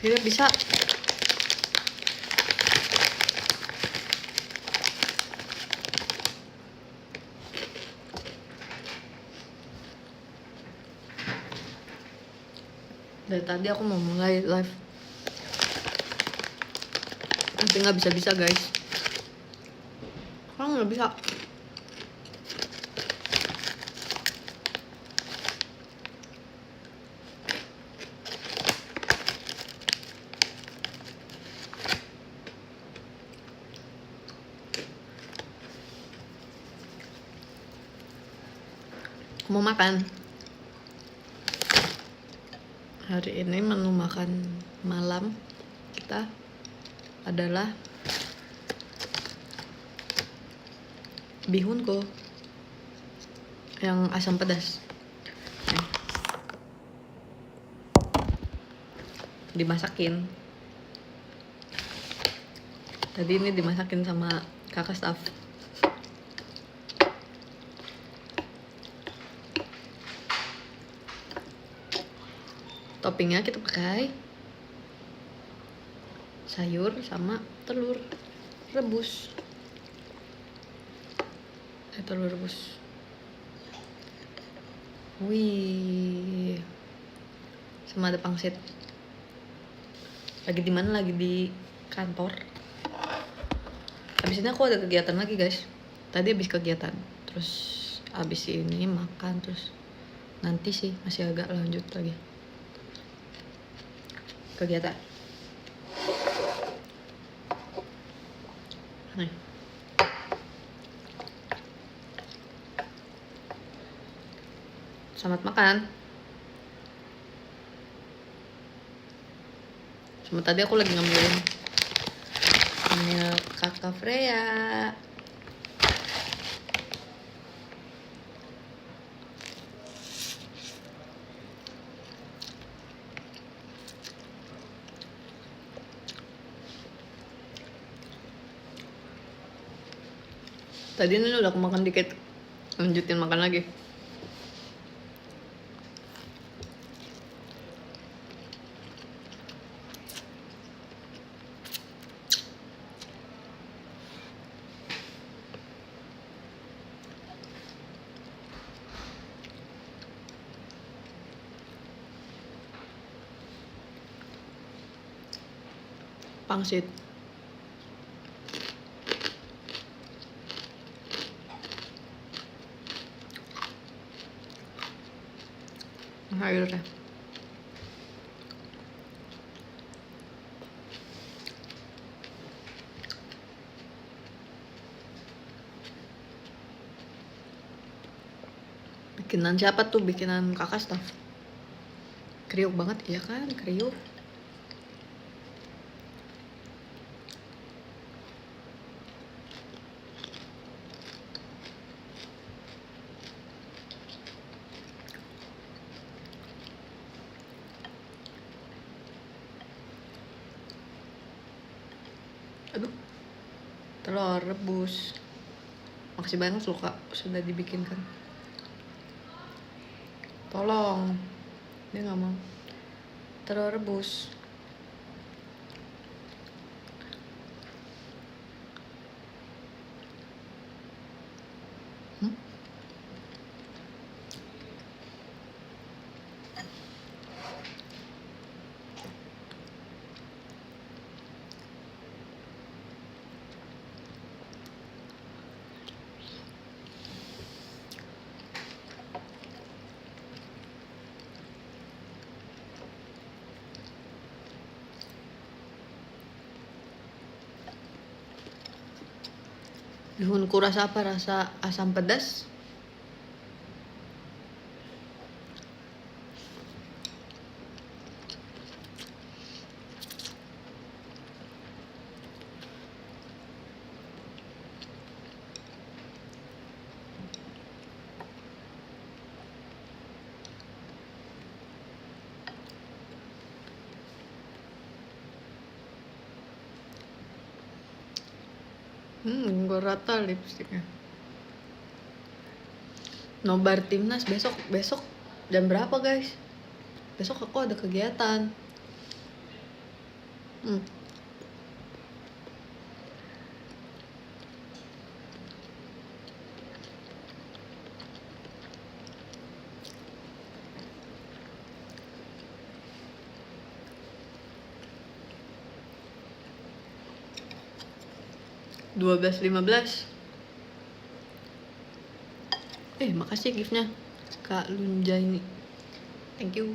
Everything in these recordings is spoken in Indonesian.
Akhirnya bisa. Dari tadi aku mau mulai live, tapi nggak bisa guys. Kan nggak bisa. Mau makan. Hari ini menu makan malam kita adalah bihunku yang asam pedas. Dimasakin. Tadi ini dimasakin sama kakak staff. Toppingnya kita pakai sayur sama telur rebus. Telur rebus. Wih. Sama ada pangsit. Lagi di mana? Lagi di kantor. Habis ini aku ada kegiatan lagi, guys. Tadi habis kegiatan. Terus habis ini makan, terus nanti sih masih agak lanjut lagi kegiatan. Nih. Selamat makan. Sama tadi aku lagi ngambil kakak Freya. Tadi ini udah aku makan dikit, lanjutin makan lagi. Pangsit. Airnya. Bikinan siapa tuh? Bikinan kakak staff. Kriuk banget, iya kan? Kriuk. Aduh, telur rebus. Makasih banget loh kak, sudah dibikinkan. Tolong, dia nggak mau. Telur rebus. Bihunku rasa apa? Rasa asam pedas. Gue rata lipstiknya. Nobar timnas besok jam berapa guys? Besok aku ada kegiatan. Hmm. $12.15. Makasih giftnya Kak Lunjaini, thank you.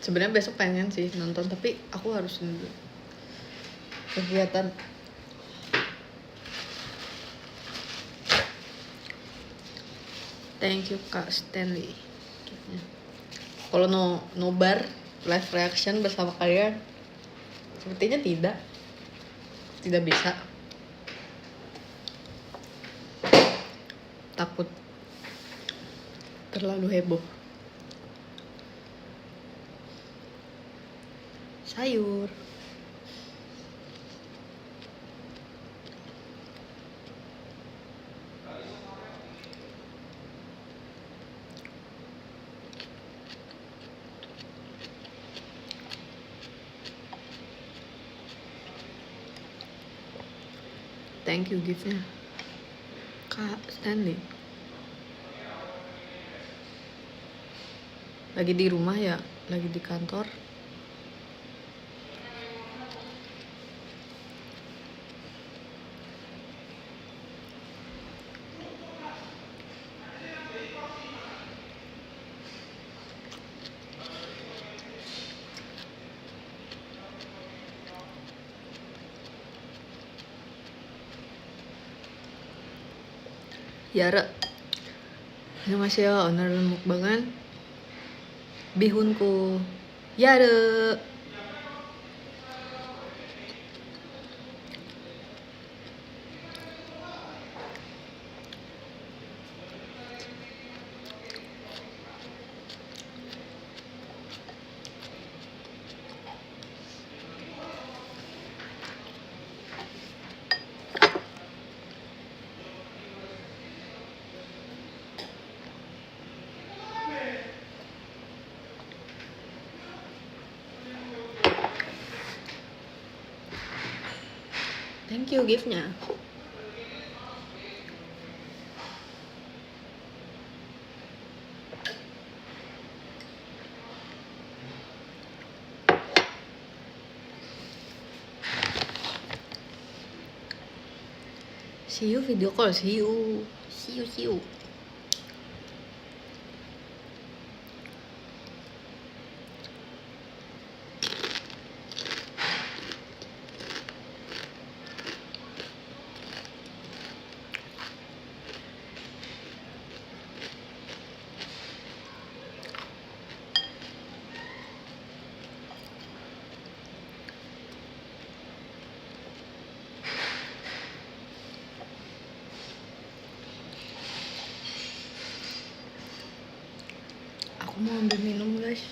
Sebenarnya besok pengen sih nonton, tapi aku harus kegiatan. Thank you Kak Stanley. Kalau nobar live reaction bersama kalian, sepertinya tidak bisa. Takut terlalu heboh. Sayur. Thank you giftnya Kak Stanley. Lagi di rumah ya, lagi di kantor. Yara, 안녕하세요. 오늘은 먹방은 bihunku. Yara. Thank you giftnya. See you video call, see you. Aku mau ambil minum guys.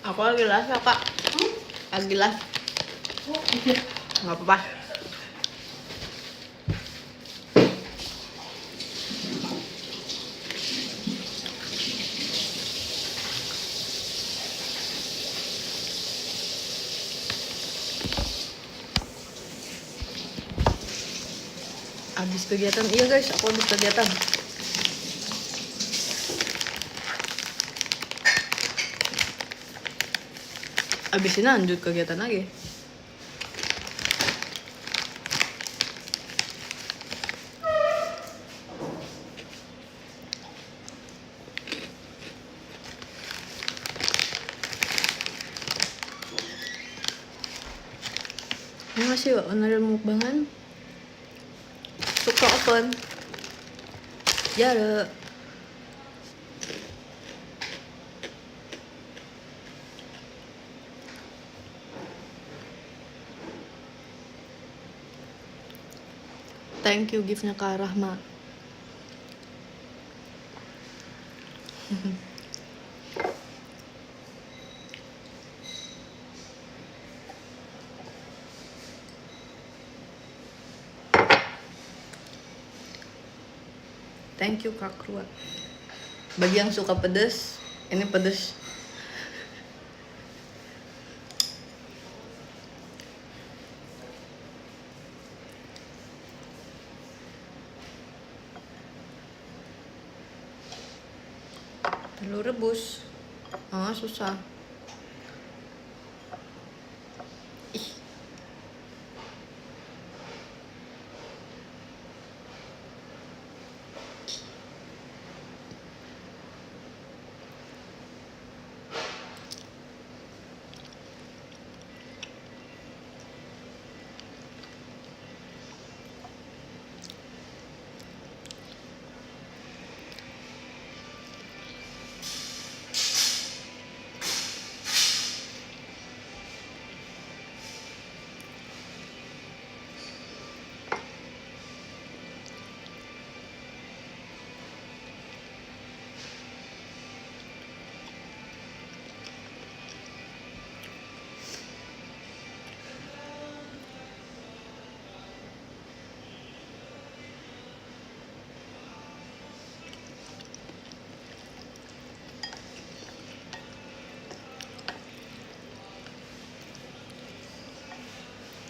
Aku lagi live ya kak. Lagi live. Nggak apa-apa. Habis kegiatan, iya guys, aku habis kegiatan. Habis ini lanjut kegiatan lagi. Ini masih onar mukbangan. Suka open. Jare. Thank you giftnya Kak Rahma. Thank you Kak Krua. Bagi yang suka pedes, ini pedes. Telur rebus. Susah. Ih.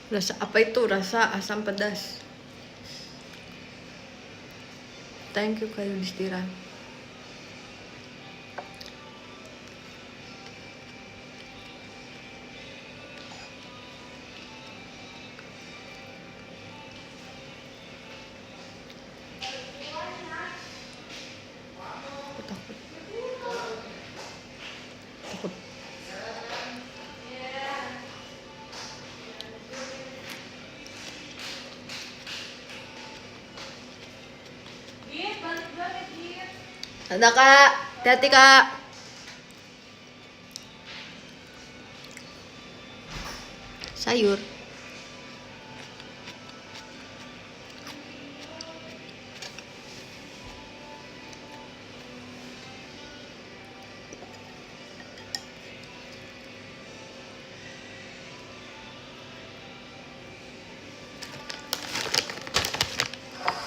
Rasa apa itu? Rasa asam pedas. Thank you Kak Yudhistira. Aku takut. Takut. Ada Kak, hati-hati Kak. Sayur.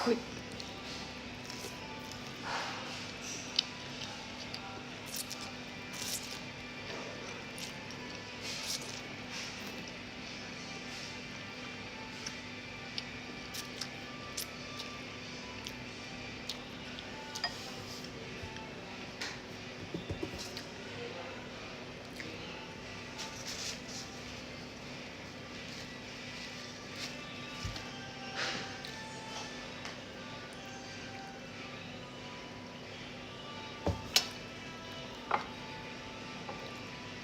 Wih.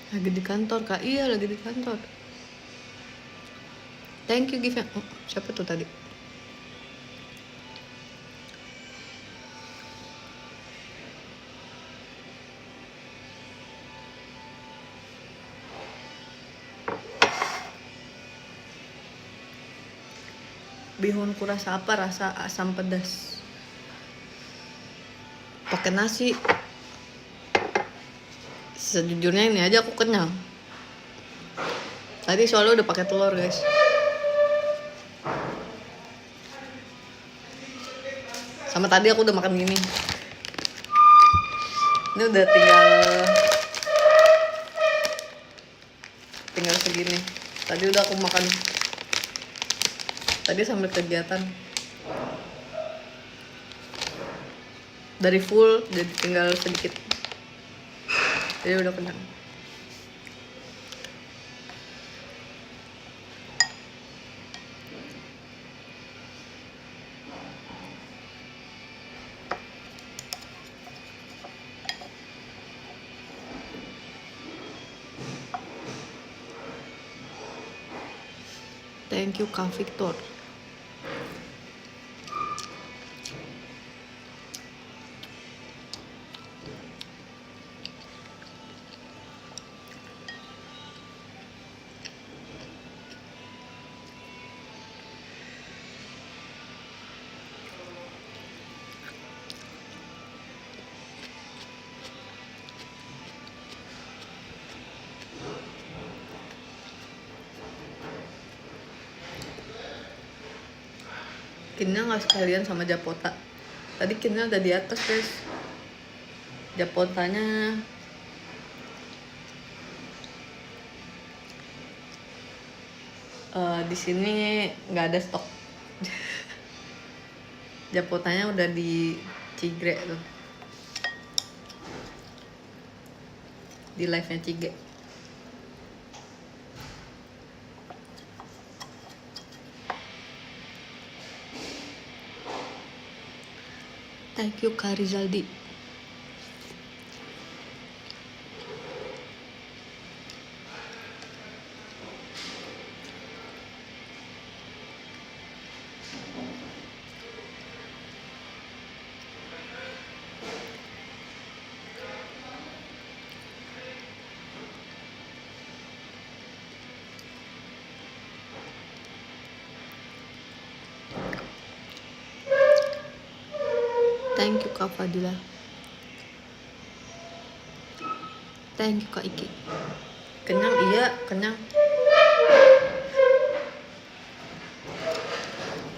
Lagi di kantor Kak, iya lagi di kantor. Thank you gift. Oh, siapa tuh tadi? Bihunku rasa apa? Rasa asam pedas. Pakai nasi. Sejujurnya ini aja aku kenyang. Tadi soalnya udah pakai telur guys. Sama tadi aku udah makan gini. Ini udah tinggal segini. Tadi udah aku makan. Tadi sambil kegiatan. Dari full jadi tinggal sedikit, jadi udah kenyang. Thank you Kak Victor. Kinnya nggak sekalian sama Japota. Tadi kinnya udah di atas guys. Japotanya di sini nggak ada stok. Japotanya udah di Cigre tuh, di live nya Cigre. Thank you Kak Rizaldi. Thank you Kak Fadila. Thank you Kak Iki. Kenyang, iya kenyang.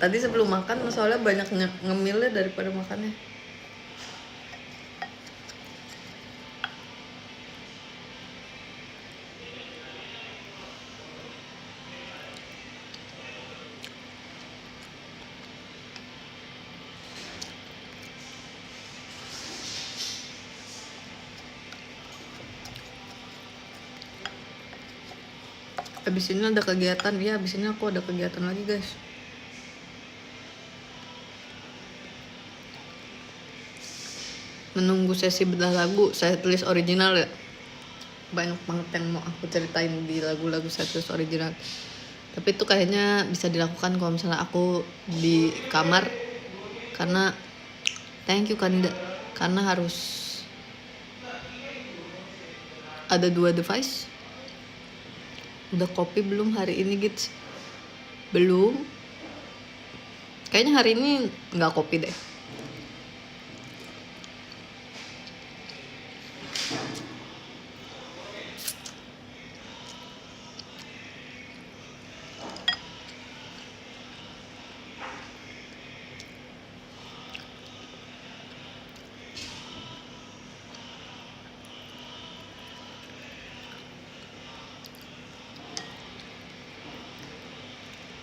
Tadi sebelum makan soalnya banyak ngemilnya daripada makannya. Abis ini ada kegiatan, ya abis ini aku ada kegiatan lagi guys. Menunggu sesi bedah lagu, saya tulis original ya. Banyak banget yang mau aku ceritain di lagu-lagu saya tulis original. Tapi itu kayaknya bisa dilakukan kalau misalnya aku di kamar. Karena thank you Kanda, karena harus ada 2 device. Udah kopi belum hari ini gitu? Belum. Kayaknya hari ini nggak kopi deh.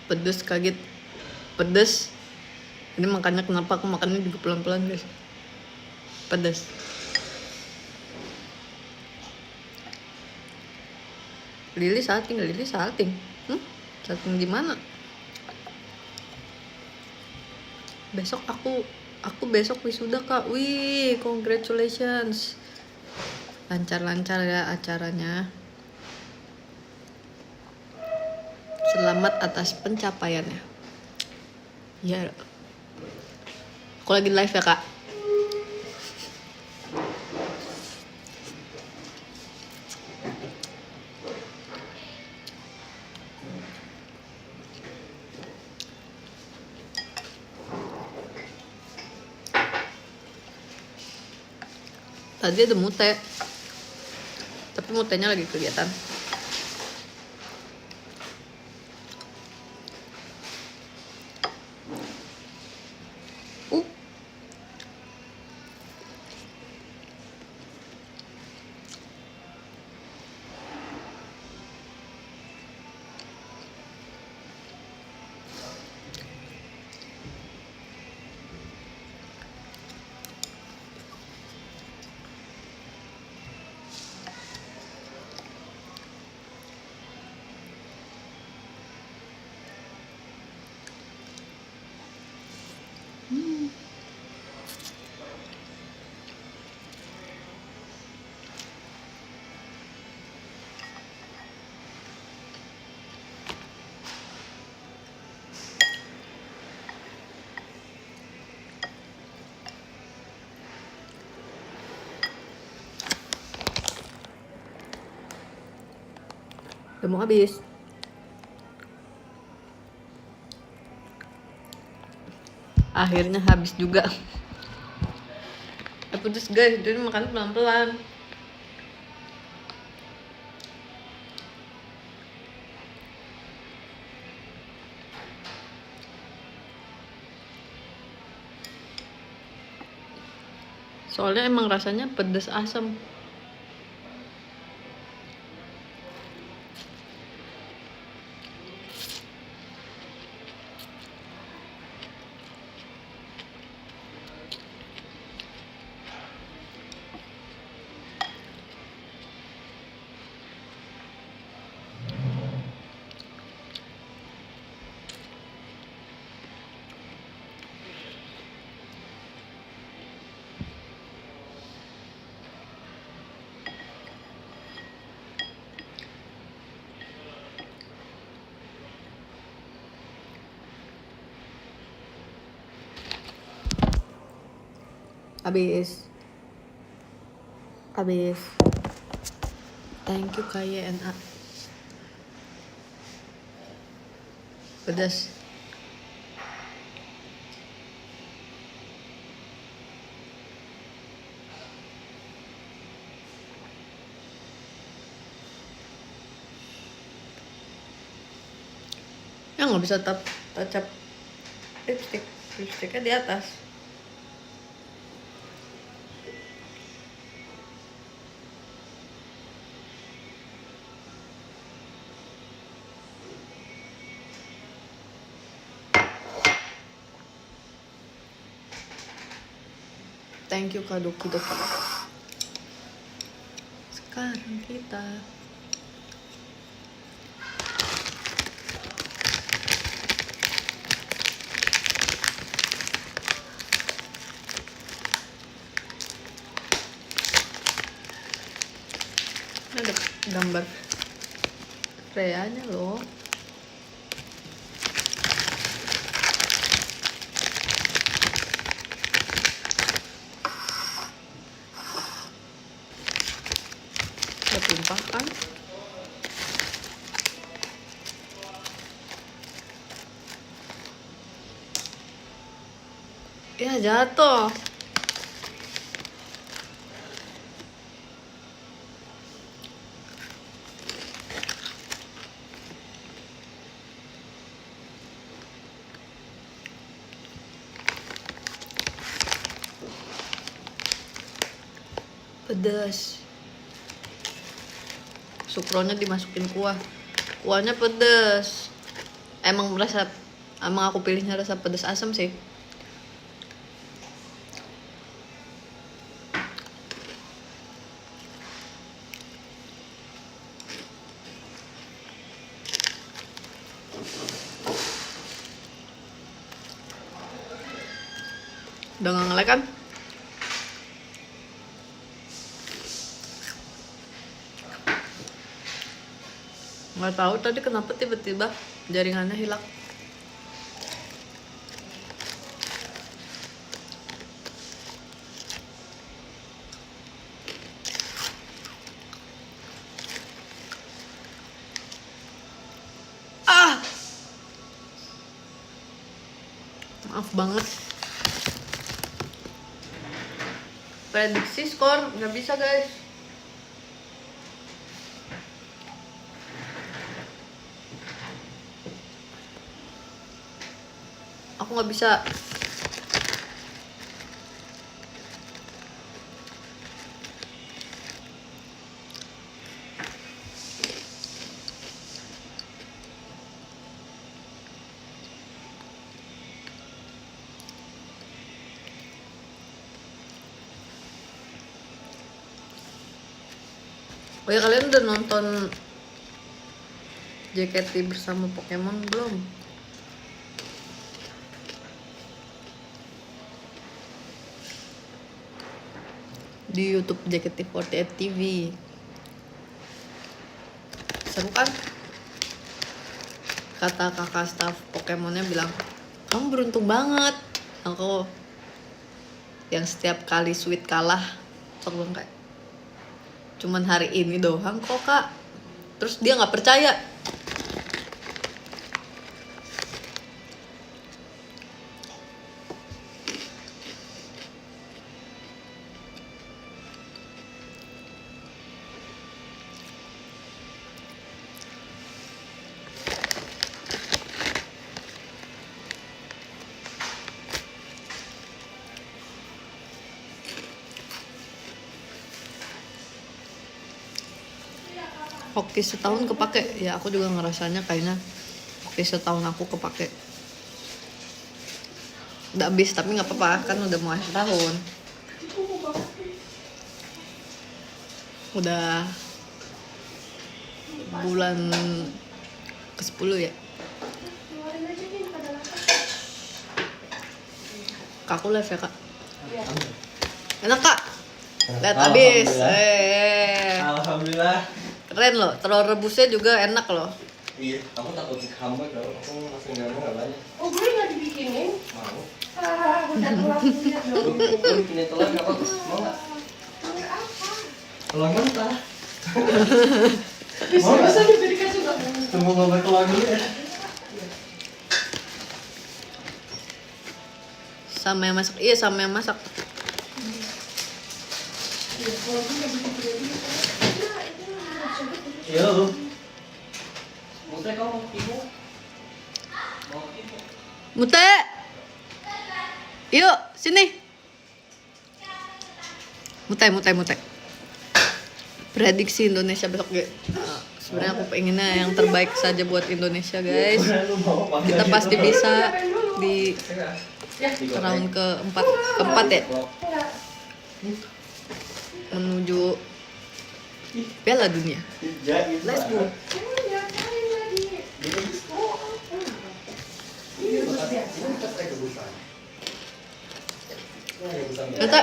Pedes, kaget. Pedes. Ini makanya kenapa aku makannya juga pelan-pelan guys. Pedes. Lili salting. Salting gimana? Besok aku besok wisuda Kak. Wih, congratulations. Lancar-lancar ya acaranya. Selamat atas pencapaiannya. Ya. Aku lagi live ya Kak. Tadi ada mute, tapi mutenya lagi kegiatan. Udah mau habis. Akhirnya habis juga. Pedes guys, jadi makan pelan-pelan. Soalnya emang rasanya pedes asam. Habis. Thank you KYNA. Pedas. Ya nggak bisa tacap lipstiknya di atas. Thank you Kak Doki. Sekarang kita ada gambar Freya-nya loh. Udah tumpah kan? Ya jatuh. Pedas. Sukronya dimasukin kuahnya pedas. Emang aku pilihnya rasa pedas asam sih. Udah nggak nge-lag kan? Nggak tahu tadi kenapa tiba-tiba jaringannya hilang. Maaf banget. Prediksi skor nggak bisa guys. Aku nggak bisa. Oh ya, kalian udah nonton JKT bersama Pokemon belum? Di YouTube JKT48 TV. Seru kan? Kata kakak staff Pokemonnya bilang, kamu beruntung banget. Aku yang setiap kali sweet kalah, aku bilang kayak, cuman hari ini doang kok kak. Terus dia nggak percaya. Hoki setahun kepake, ya aku juga ngerasanya kayaknya hoki setahun aku kepake. Udah habis tapi nggak apa-apa kan udah mau akhir tahun. Udah bulan ke-10 ya. Kak, aku live ya kak. Enak kak. Lihat habis. Alhamdulillah. Keren loh, telur rebusnya juga enak loh. Iya, aku takut hambat kalau aku masih ngomong nggak banyak. Oh, gue nggak dibikinin? Mau. Udah keluar lihat dong. Lu bikinin telur nggak bagus, mau nggak? Telur apa? Telur mentah. Bisa diberikan juga. Tunggu ngobrol telur dulu ya. Sama yang masak, iya sama yang masak. Iya, kalau gue nggak dibikinin. Iya lu. Mute kau mau timu? Mau timu? Mute, yuk sini. Mute. Prediksi Indonesia besok ya. Sebenarnya aku pengennya yang terbaik saja buat Indonesia guys. Kita pasti bisa di round keempat ya, menuju Piala Dunia. Let's go. Kata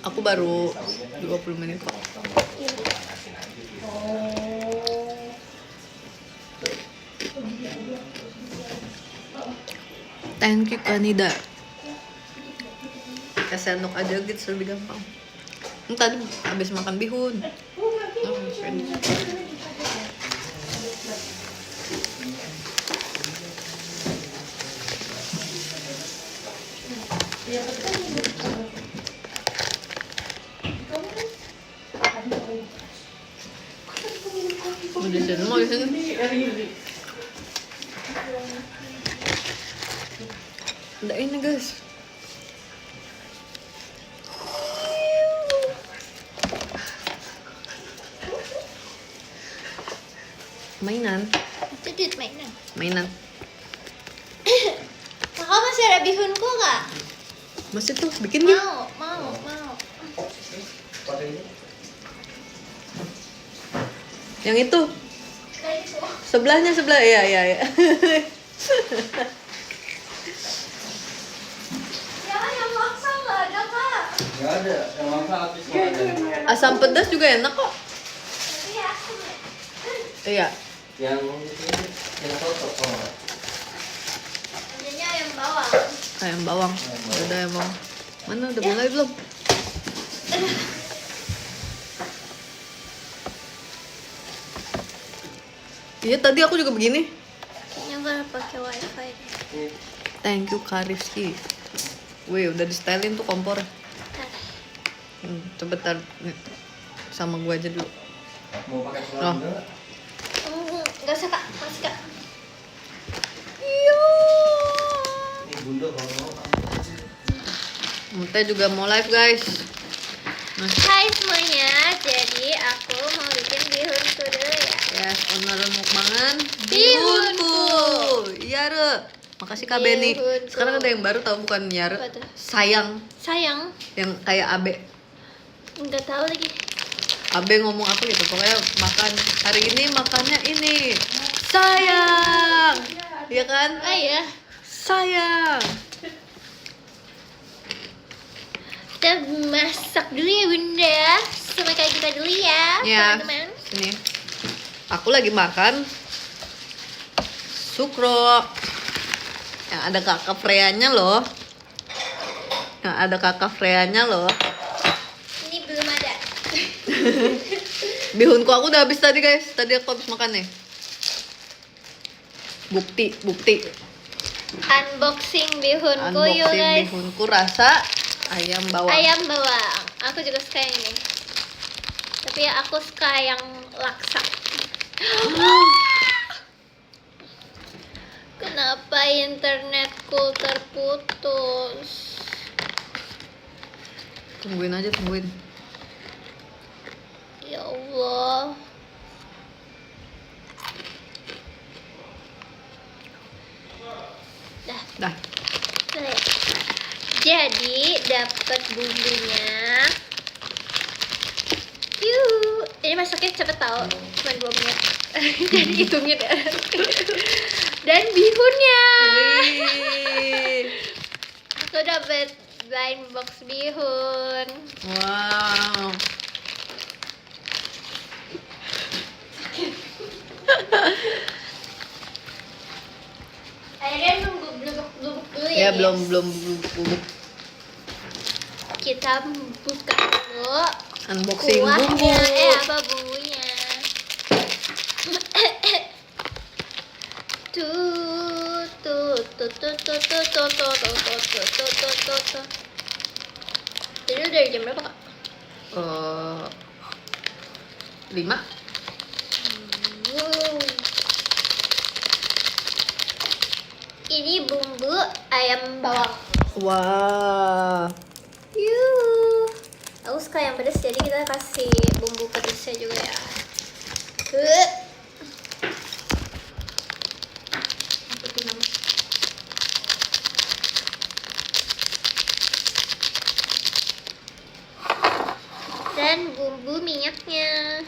aku baru 20 menit kok. Thank you Kanida. Kasih sendok aja gitu lebih gampang. Ini tadi habis makan bihun. Mau di sini. Udah ini guys. Mainan. Itu mainan. Mainan. Kakak masih ada bihunku kak? Masih tuh bikin dia. Mau. Yang itu. Kayak itu. Sebelahnya ya. Jangan yang maksa nggak ada kak. Nggak ada, yang maksa habis makan. Asam pedas juga enak kok. Tapi aku Iya. Yang soto. Oh. adanya ayam bawang. Ayam bawang. Udah ayam bawang. Mana udah mulai belum? Iya tadi aku juga begini. Kayaknya nggak pakai wifi. Thank you Kak Rizky. Wih udah di stylein tuh kompor. Coba tar nih, sama gua aja dulu. Mau pakai telur Oh. juga? Nggak usah kak, masih kak. Iya. Ini bunda kalau mau. Mute juga mau live guys. Hai semuanya, jadi aku mau bikin bihunku dulu ya. Yes, owner mukbangan Bihunku. Iya Re. Makasih Kak Beni. Bihunku. Sekarang ada yang baru tahu bukan Yare. Apa tuh? Sayang Sayang, yang kayak Abe. nggak tahu lagi. Abe ngomong apa gitu. Pokoknya makan hari ini makannya ini. Sayang. Iya kan? Ah ya, Sayang. kita masak dulu ya bunda. Sama kayak kita dulu ya, Ya. teman-teman. Sini. Aku lagi makan sukro. Yang ada kakak Freanya loh. Yang ada kakak Freanya loh. Ini belum ada. Bihunku aku udah habis tadi guys. Tadi aku habis makan nih. Bukti. Unboxing bihunku yuk Unboxing guys. bihunku rasa ayam bawang. Ayam bawang. Aku juga suka yang ini. Tapi ya aku suka yang laksa. Kenapa internetku terputus? Tungguin aja, tungguin. Ya Allah. Dah. Jadi dapat bumbunya. Yuh, ini masaknya cepet tau, cuma 2 menit. Jadi hitungin ya. Dan bihunnya. Wih. Aku dapat blind box bihun. Wow. Akhirnya nunggu bubuk dulu Ya, ya. belum guys? bubuk. Kita buka dulu Unboxing bumbu. kuahnya. Apa bumbunya? Jadi dari jam berapa kak? 5. Ini bumbu ayam bawang. Wah. Yuh. Aku suka yang pedas, jadi kita kasih bumbu pedasnya juga ya. Dan bumbu minyaknya.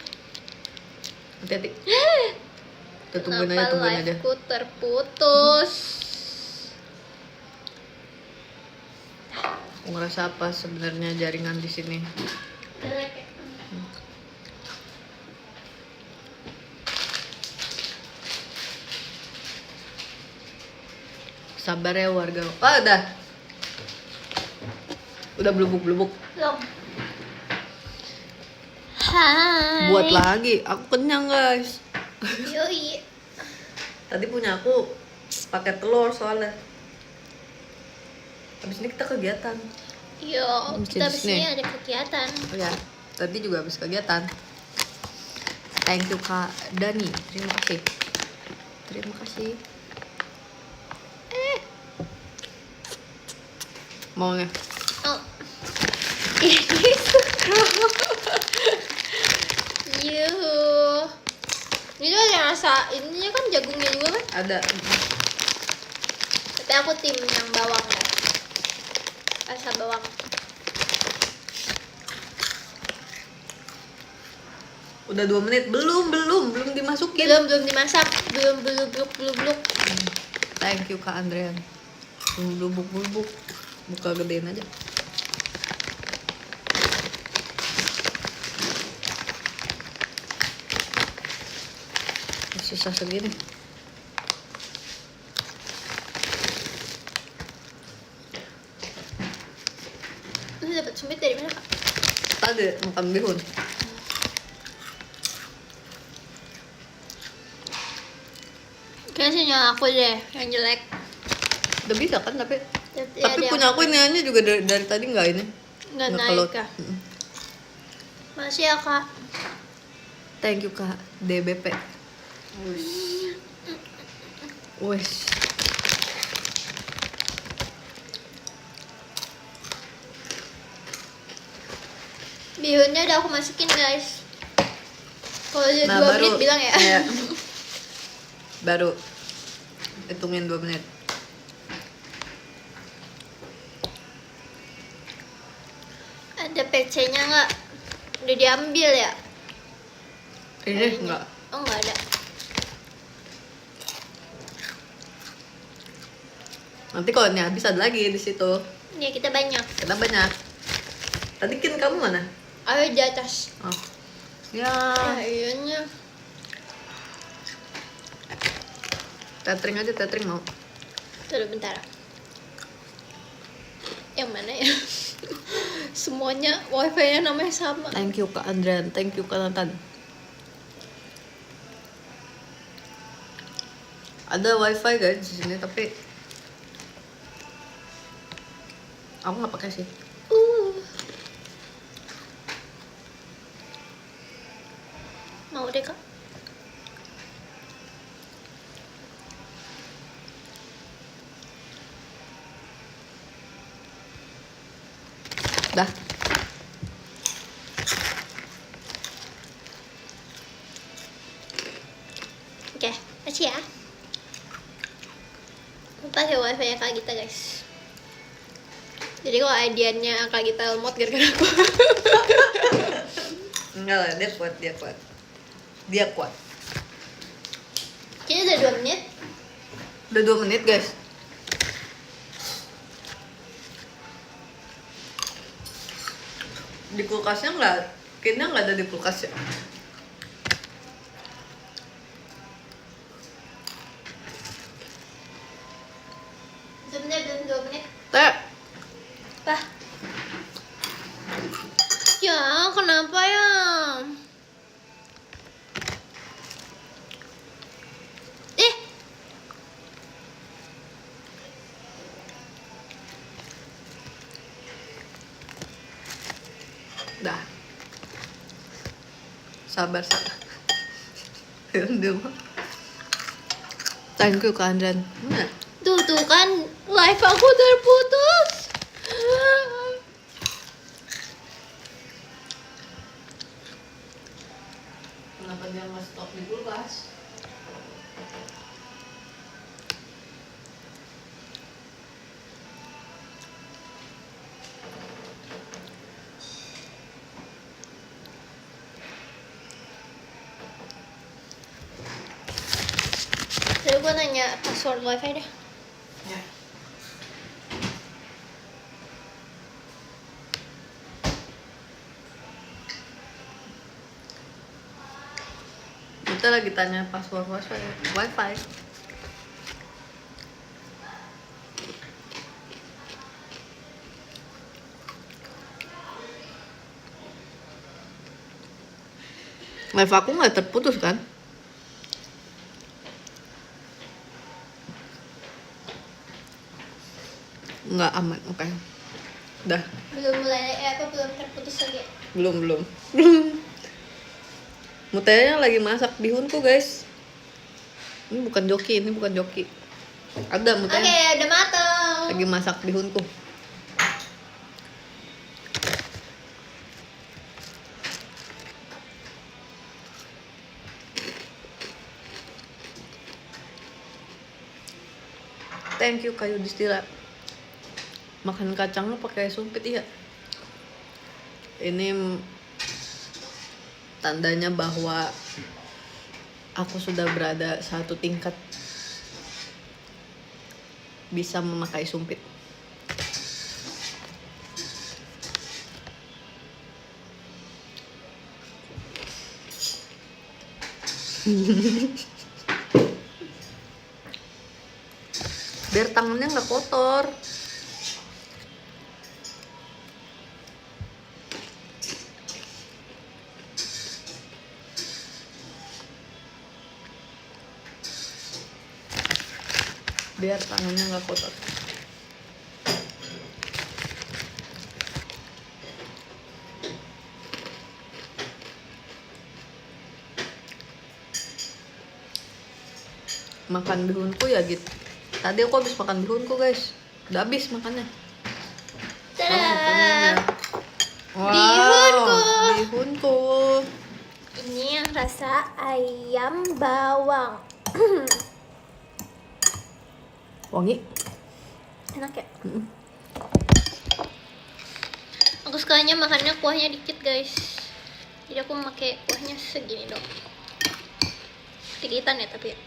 Hati-hati. Kita tungguin Kenapa aja. live-ku terputus? Aku ngerasa apa sebenarnya jaringan di sini? Sabar ya warga. Ah, udah blubuk. Belum. Hai. Buat lagi. Aku kenyang guys. Yoi. Tadi punya aku pakai telur soalnya. Habis ini kita kegiatan. Yo, kita Jenis abis ini nih. ada kegiatan. Oh ya, tadi juga habis kegiatan. Thank you Kak Dani. Terima kasih. Maunya. Oh. Ini suka. Yuh. Ini tuh ada rasa, ininya kan jagungnya juga kan? Ada. Tapi aku tim yang bawang ya. Rasa bawang. Udah 2 menit. Belum dimasukin. Belum dimasak. Belum bluk. Thank you Kak Andrean. Bubuk. Buka gedein aja. Sisa segini. Lu dapat sumpit dari mana kak? Tadi makan bihun. Kayaknya sinyal aku deh yang jelek. Udah bisa kan tapi Ya, tapi dia punya aku ini juga dari tadi nggak ini. nggak Nggak naik keluar. kak. Mm-mm. Masih ya kak. Thank you Kak DBP. Wes. Bihunnya udah aku masukin guys. Kalau udah Nah, 2 menit bilang ya. Iya. Baru hitungin 2 menit. Ada PC-nya nggak? Udah diambil ya? Ini enggak. Oh nggak ada. Nanti kalau ini habis ada lagi di situ. Ya kita banyak. Kita banyak. Tadi Kin kamu mana? Ayo di atas. Oh. Ya. Iyanya. Tethering aja, tethering mau. Tunggu bentar. Yang yang mana ya? Semuanya wifi-nya namanya sama. Thank you Kak Andrian, thank you Kak Nathan. Ada wifi guys di sini tapi aku nggak pakai sih. Mau deh Kak. Dah. Oke, makasih ya. Pakai wifi nya Kak Gita guys. Jadi kalau ideannya Kak Gita lemot gara-gara aku. Enggak lah, dia kuat, dia kuat. Dia kuat. Kayaknya udah 2 menit. Udah 2 menit guys. Di kulkasnya nggak, kayaknya nggak ada di kulkas ya. Sebenarnya belum 2 menit. Teh, Apa? Ya, kenapa ya? dah. Sabar, sabar. Dia mah. Thank you Kak Andrian. Nah, Tuh kan live aku terputus. kenapa dia nggak stok di kulkas? Jadi gue nanya password wifi deh. Ya. Kita lagi tanya password wifi. Wifi aku nggak terputus kan? Nggak aman, oke. Dah, Belum terputus lagi. belum. Mutanya lagi masak bihunku guys. Ini bukan joki. Ada Oke, mutanya udah mateng. lagi masak bihunku. Thank you kayu distila. Makan kacangnya pakai sumpit iya. Ini tandanya bahwa aku sudah berada satu tingkat bisa memakai sumpit. Biar tangannya nggak kotor. Biar tangannya nggak kotor. Makan bihunku ya gitu. Tadi aku habis makan bihunku guys. Udah habis makannya. Tada. Wow, bihunku. Ini yang rasa ayam bawang. Wangi. Enak ya? Mm-mm. Aku sukanya makannya kuahnya dikit guys. Jadi aku pakai kuahnya segini dong. Dikitan ya tapi ya.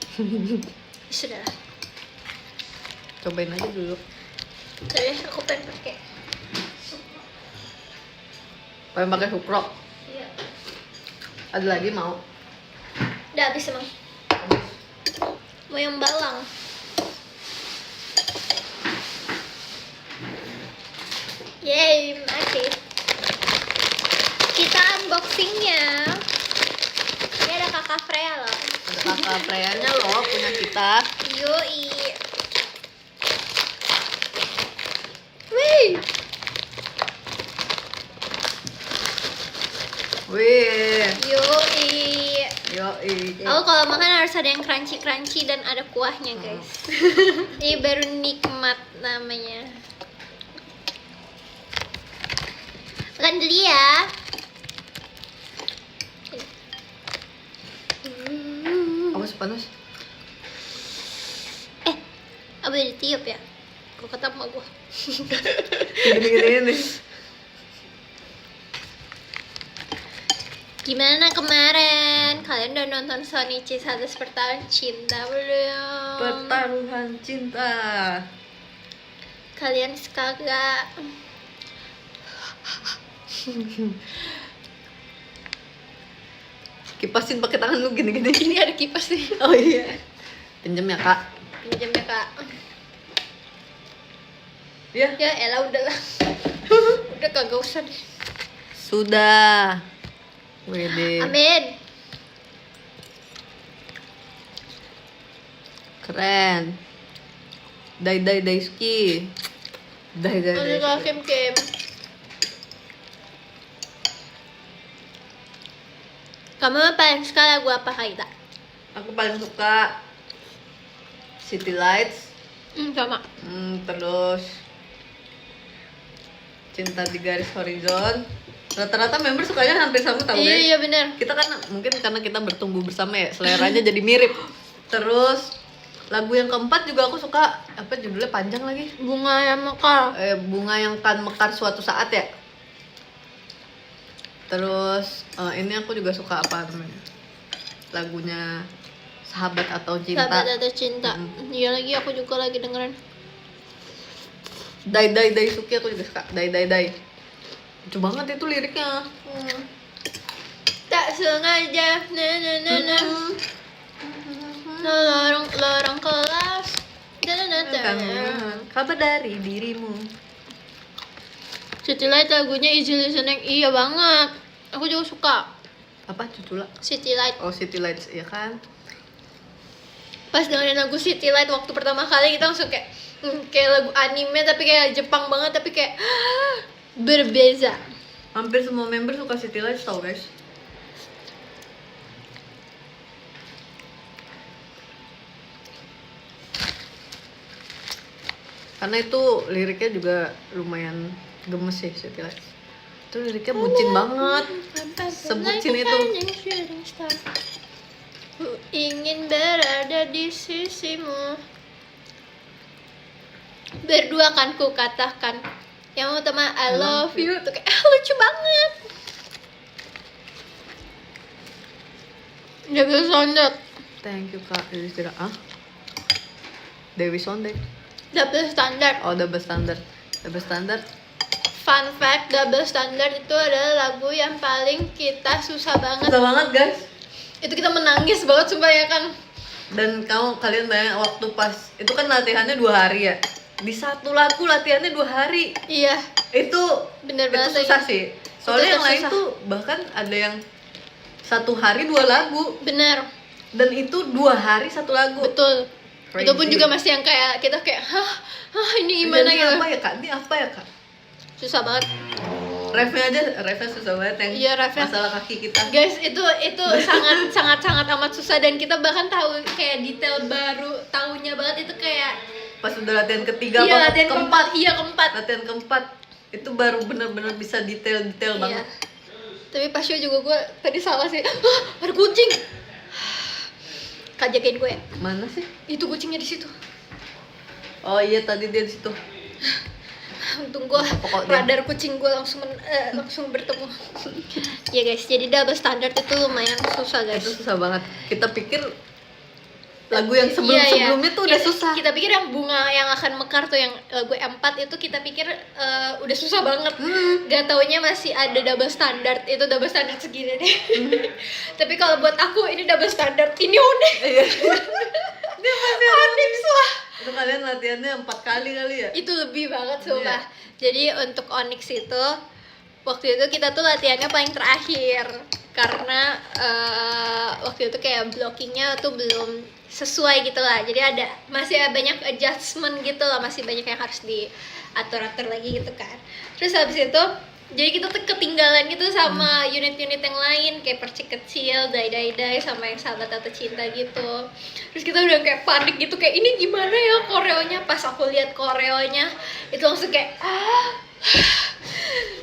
Sudah lah. Cobain aja dulu. Tapi aku pengen pakai. Pengen pakai sukrok. Iya. Ada lagi mau? Udah habis emang. Mau yang bawang. Yay, oke. Kita unboxingnya. Ini ada kakak Freya loh. Ada kakak Freya-nya loh punya kita. Yoi. Wih. Wih, Yoi. yoi. Aku kalau makan harus ada yang crunchy dan ada kuahnya guys. Ini baru nikmat namanya. Makan dulu ya. Awas panas. Apa ditiup ya? Kok kata emak gua. Gini-gini nih. Gimana kemarin? Kalian udah nonton Sonichi 100 Pertaruhan Cinta belum? Pertaruhan cinta. Kalian suka gak? Kipasin pakai tangan lu gini-gini. Ini ada kipas nih. Oh iya. Pinjem ya, Kak. Pinjam ya kak. Ya. Ya elah udahlah. Udah kagak usah deh. Sudah. Wede. Amin. Keren. Dai Daisuki. Dai Masih kalau Daisuki. Kim. Kamu paling suka lagu apa Kaita? Aku paling suka City Lights. Sama. Terus Cinta di Garis Horizon. Rata-rata member sukanya hampir sama tau guys. Iya benar. Kita kan mungkin karena kita bertumbuh bersama ya, seleranya jadi mirip. Terus lagu yang keempat juga aku suka, apa judulnya panjang lagi? Bunga yang mekar. Bunga yang kan mekar suatu saat ya. Terus ini aku juga suka apa namanya? Lagunya Sahabat atau Cinta. Sahabat atau cinta. Iya lagi aku juga lagi dengerin. Dai Suki aku juga suka. Dai. Lucu banget itu liriknya. Tak sengaja na lorong kelas. Kabar dari dirimu. City Light lagunya easy listening. Iya banget. Aku juga suka Apa Cucula? City Light. Oh City Lights ya kan. Pas dengerin lagu City Light waktu pertama kali kita langsung kayak kayak lagu anime tapi kayak Jepang banget tapi kayak berbeza. Hampir semua member suka City Lights tau guys. Karena itu liriknya juga lumayan gemes sih City Lights. Itu liriknya bucin banget. Sebutin itu. Ku ingin berada di sisimu. Berdua kan ku katakan. Yang utama I love you. Tuh kayak lucu banget. Double standard. Thank you Kak Dewi Sira. Ah? Dewi Sondek. Double standard. Oh double standard. Double standard. Fun fact, double standard itu adalah lagu yang paling kita susah banget. Susah banget guys. Itu kita menangis banget sumpah ya kan. Dan kalian bayangin waktu pas itu kan latihannya 2 hari ya. Di satu lagu latihannya 2 hari. Iya, Itu bener itu banget susah lagi. sih. Soalnya Itu yang lain susah. tuh bahkan ada yang 1 hari 2 lagu Bener, dan itu 2 hari 1 lagu. betul. Crazy. Itu pun juga masih yang kayak kita kayak ini gimana Ini gitu. apa ya Kak? Ini apa ya Kak? Susah banget. Refnya susah banget yang Iya, refnya. masalah kaki kita. Guys, itu sangat amat susah dan kita bahkan tahu kayak detail baru tahunya banget itu kayak Pas udah latihan ketiga iya, apa latihan keempat. Iya, keempat. Latihan keempat itu baru benar-benar bisa detail Iya. banget. Tapi pas show juga gue tadi salah sih. Ada kucing. Kak jagain gue. Mana sih? Itu kucingnya di situ. Oh iya tadi dia di situ. Untung gue Pokoknya. radar kucing gue langsung bertemu. Ya guys, jadi double standard itu lumayan susah guys. Itu susah banget. Kita pikir lagu yang sebelumnya tuh udah susah. Kita pikir yang bunga yang akan mekar tuh yang lagu E4 itu kita pikir udah susah banget. Gak taunya masih ada double standard. Itu double standard segini deh. Tapi kalau buat aku ini double standard. Ini unik. Iya. Unik suah. Itu kalian latihannya 4 kali kali ya. Itu lebih banget sumpah. Jadi untuk Onyx itu waktu itu kita tuh latihannya paling terakhir karena waktu itu kayak blockingnya tuh belum sesuai gitu lah. Jadi masih banyak adjustment gitu lah, masih banyak yang harus diatur-atur lagi gitu kan. Terus habis itu jadi kita tuh ketinggalan gitu sama unit-unit yang lain kayak Percik Kecil, Dai sama yang Sahabat Atau Cinta gitu. Terus kita udah kayak panik gitu, kayak ini gimana ya koreonya. Pas aku lihat koreonya itu langsung kayak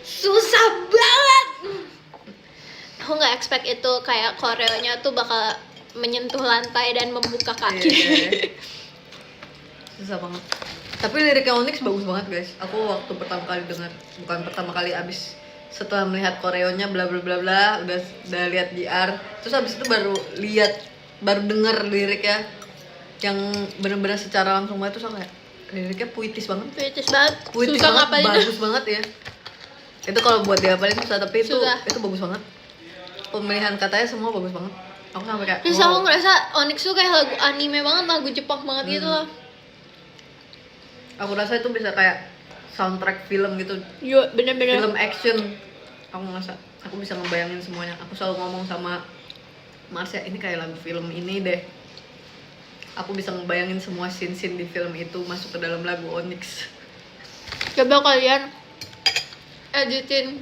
susah banget. Aku nggak expect itu kayak koreonya tuh bakal menyentuh lantai dan membuka kaki. Iya. Susah banget. Tapi liriknya Onyx bagus banget guys. Aku waktu pertama kali dengar, bukan pertama kali, abis setelah melihat koreonya bla bla bla bla, udah lihat JR, terus abis itu baru dengar liriknya yang benar-benar secara langsung banget. Terus aku kayak liriknya puitis banget. Puitis banget. Puitis Susah banget, ngapalinnya. bagus banget ya. Itu kalau buat dihafalin susah, tapi Susah. itu bagus banget. Pemilihan katanya semua bagus banget. Aku sampai kayak Terus aku ngerasa Onyx tuh kayak lagu anime banget, lagu Jepang banget gitu loh. Aku rasa itu bisa kayak soundtrack film gitu, Iya, bener-bener. film action. Aku ngerasa aku bisa ngebayangin semuanya. Aku selalu ngomong sama Marsha, ini kayak lagu film ini deh. Aku bisa ngebayangin semua scene-scene di film itu masuk ke dalam lagu Onyx. Coba kalian editin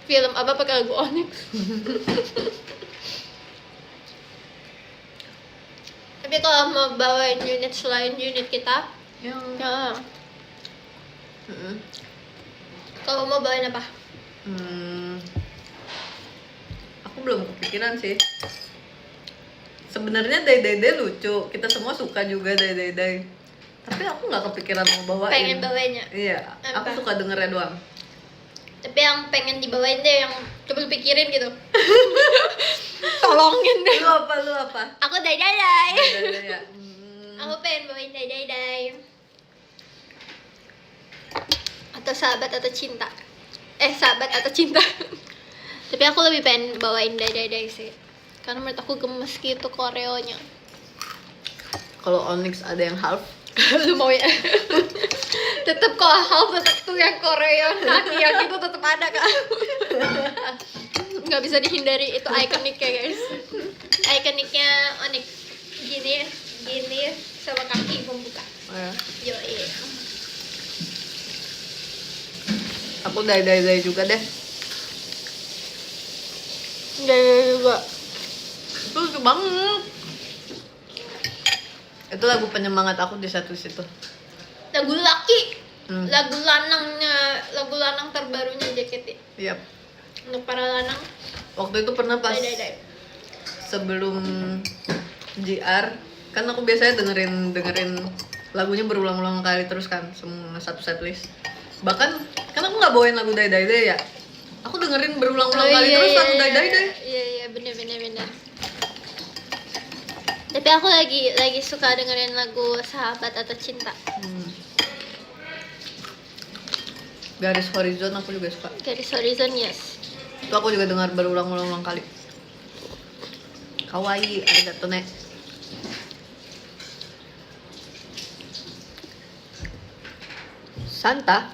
film apa pakai lagu Onyx. Tapi kalau mau bawain unit selain unit kita, Yang ya, kalau mau bawain apa? Aku belum kepikiran sih. Sebenarnya Dai lucu, kita semua suka juga Dai. Tapi aku nggak kepikiran mau bawain. Pengen bawainnya. Iya, Apa? aku suka dengernya doang. Tapi yang pengen dibawain deh, yang coba lu pikirin gitu. Tolongin deh. Lu apa? Aku Dai. Dai ya. Aku pengen bawain Dai. Atau Sahabat Atau Cinta. Sahabat Atau Cinta. Tapi aku lebih pengen bawain Dai sih. Karena menurut aku gemes gitu koreonya. Kalau Onyx ada yang half, Lu mau ya? Tetep kok half, tetep tuh yang koreo kaki yang itu tetep ada kak. Nggak bisa dihindari, itu ikoniknya guys. Ikoniknya Onyx. Gini sama kaki membuka. oh ya. Yoi. Aku Dai juga deh. Dai juga. Itu lucu banget. Itu lagu penyemangat aku di satu situ. Lagu laki. Hmm. Lagu lanang terbarunya JKT. Iya. Untuk para lanang. Waktu itu pernah pas Dai. sebelum JR, kan aku biasanya dengerin lagunya berulang-ulang kali terus kan, semua satu setlist. Bahkan kan aku nggak bawain lagu Dai ya. Aku dengerin berulang-ulang kali terus lagu Dai deh. Iya, bener. Tapi aku lagi suka dengerin lagu Sahabat Atau Cinta. Garis Horizon aku juga suka. Garis Horizon, yes. Itu aku juga dengar berulang-ulang kali. Kawaii, arigato ne. Santa.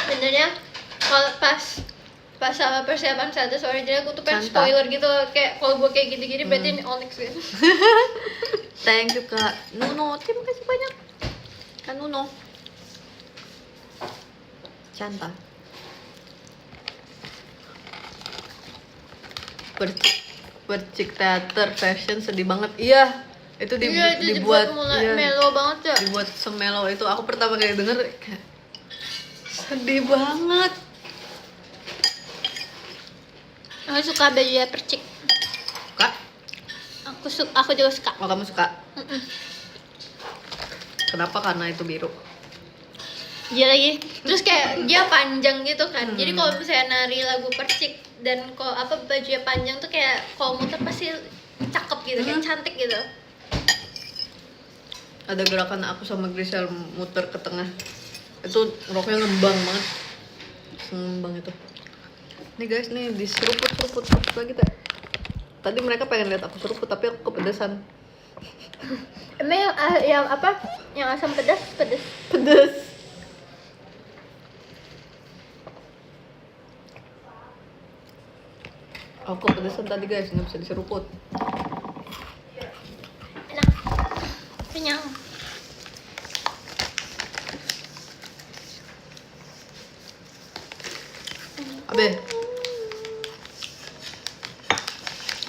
Sebenarnya kalau pas sama persiapan satu sore jadi aku tuh pengen Santa. spoiler gitu loh. Kayak kalau gue kayak gini-gini berarti ini Onyx gitu. Thank you Kak Nuno, terima kasih banyak Kak Nuno. Santa. Percik teater fashion sedih banget. Iya, itu Iya, itu dibuat mulai iya, melo banget ya. dibuat semelo itu. Aku pertama kali denger kayak sedih banget. Aku suka bajunya Percik. Kak, Aku juga suka. oh kamu suka? Kenapa? Karena itu biru. Dia lagi. Terus kayak dia panjang gitu kan. Jadi kalau misalnya nari lagu Percik dan kalau bajunya panjang tuh kayak kalau muter pasti cakep gitu, kayak cantik gitu. Ada gerakan aku sama Grisel muter ke tengah. Itu roknya ngembang banget. Ngembang itu. Nih guys, nih diseruput lagi tak. Tadi mereka pengen lihat aku seruput tapi aku kepedesan. Emang yang apa? Yang asam pedas? Pedes. Aku pedesan tadi guys, nggak bisa diseruput. Enak. Kenyang. Abe,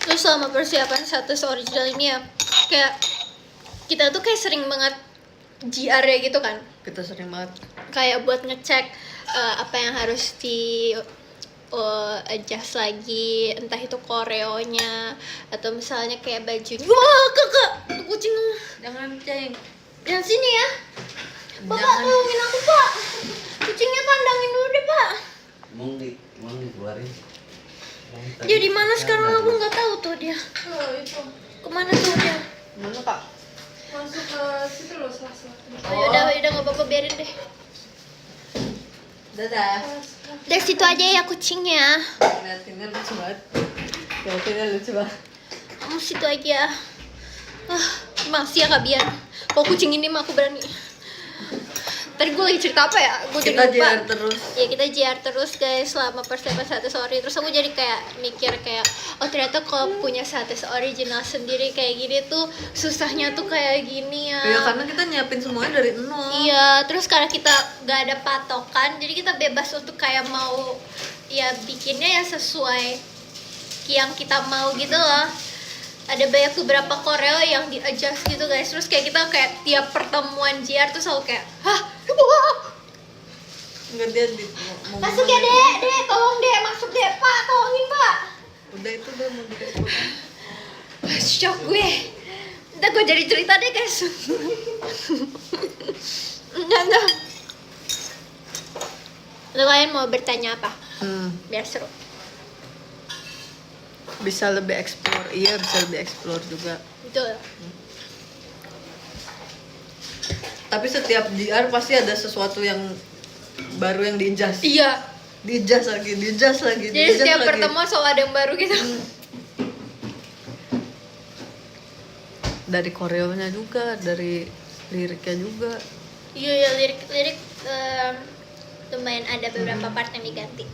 Terus selama persiapan status original ini ya, kayak kita tuh kayak sering banget GR ya gitu kan. kita sering banget. Kayak buat ngecek apa yang harus di adjust lagi, entah itu koreonya atau misalnya kayak bajunya. Wah kakak, itu kucing. Jangan ceng. Jangan sini ya. Bapak Jangan. tolongin aku pak. Kucingnya tandangin dulu deh pak. Mau dikeluarin. Dia di mana sekarang aku nggak tahu tuh dia. Oh, itu. Kemana tuh dia? Mana kak? Masuk ke situ loh, salah-salah. Oh, yaudah nggak apa-apa biarin deh. Dadah. Dari situ aja ya kucingnya. Liatinnya lucu banget. Liatinnya lucu banget. Kamu situ aja. Masih ya Kak Bian. Kalau kucing ini mah aku berani. Tadi gue lagi cerita apa ya? Gue jadi Kita lupa. JR terus. Ya kita JR terus guys selama persiapan status ori. Terus aku jadi kayak mikir kayak oh ternyata kalau punya status original sendiri kayak gini tuh susahnya tuh kayak gini ya. Ya karena kita nyiapin semuanya dari nol. Iya, terus karena kita gak ada patokan, jadi kita bebas untuk kayak mau ya bikinnya ya sesuai yang kita mau gitu loh. Ada banyak beberapa koreo yang di adjust gitu guys. Terus kayak kita kayak tiap pertemuan JR tuh selalu kayak hah, wah, Enggak dia di mau masuk ya dek, tolong dek, masuk dek pak, tolongin pak. Udah itu udah mau dikasih makan. Shock gue. Ntar gue jadi cerita deh guys. Nah. Lu kalian mau bertanya apa? Biar seru. Bisa lebih explore. Iya, bisa lebih explore juga. Betul. Tapi setiap JR pasti ada sesuatu yang baru yang di-adjust. Iya. Di-adjust lagi, di-adjust lagi, Jadi di-adjust setiap lagi. pertemuan selalu ada yang baru gitu. Dari koreonya juga, dari liriknya juga. Iya ya lirik lumayan ada beberapa part yang diganti.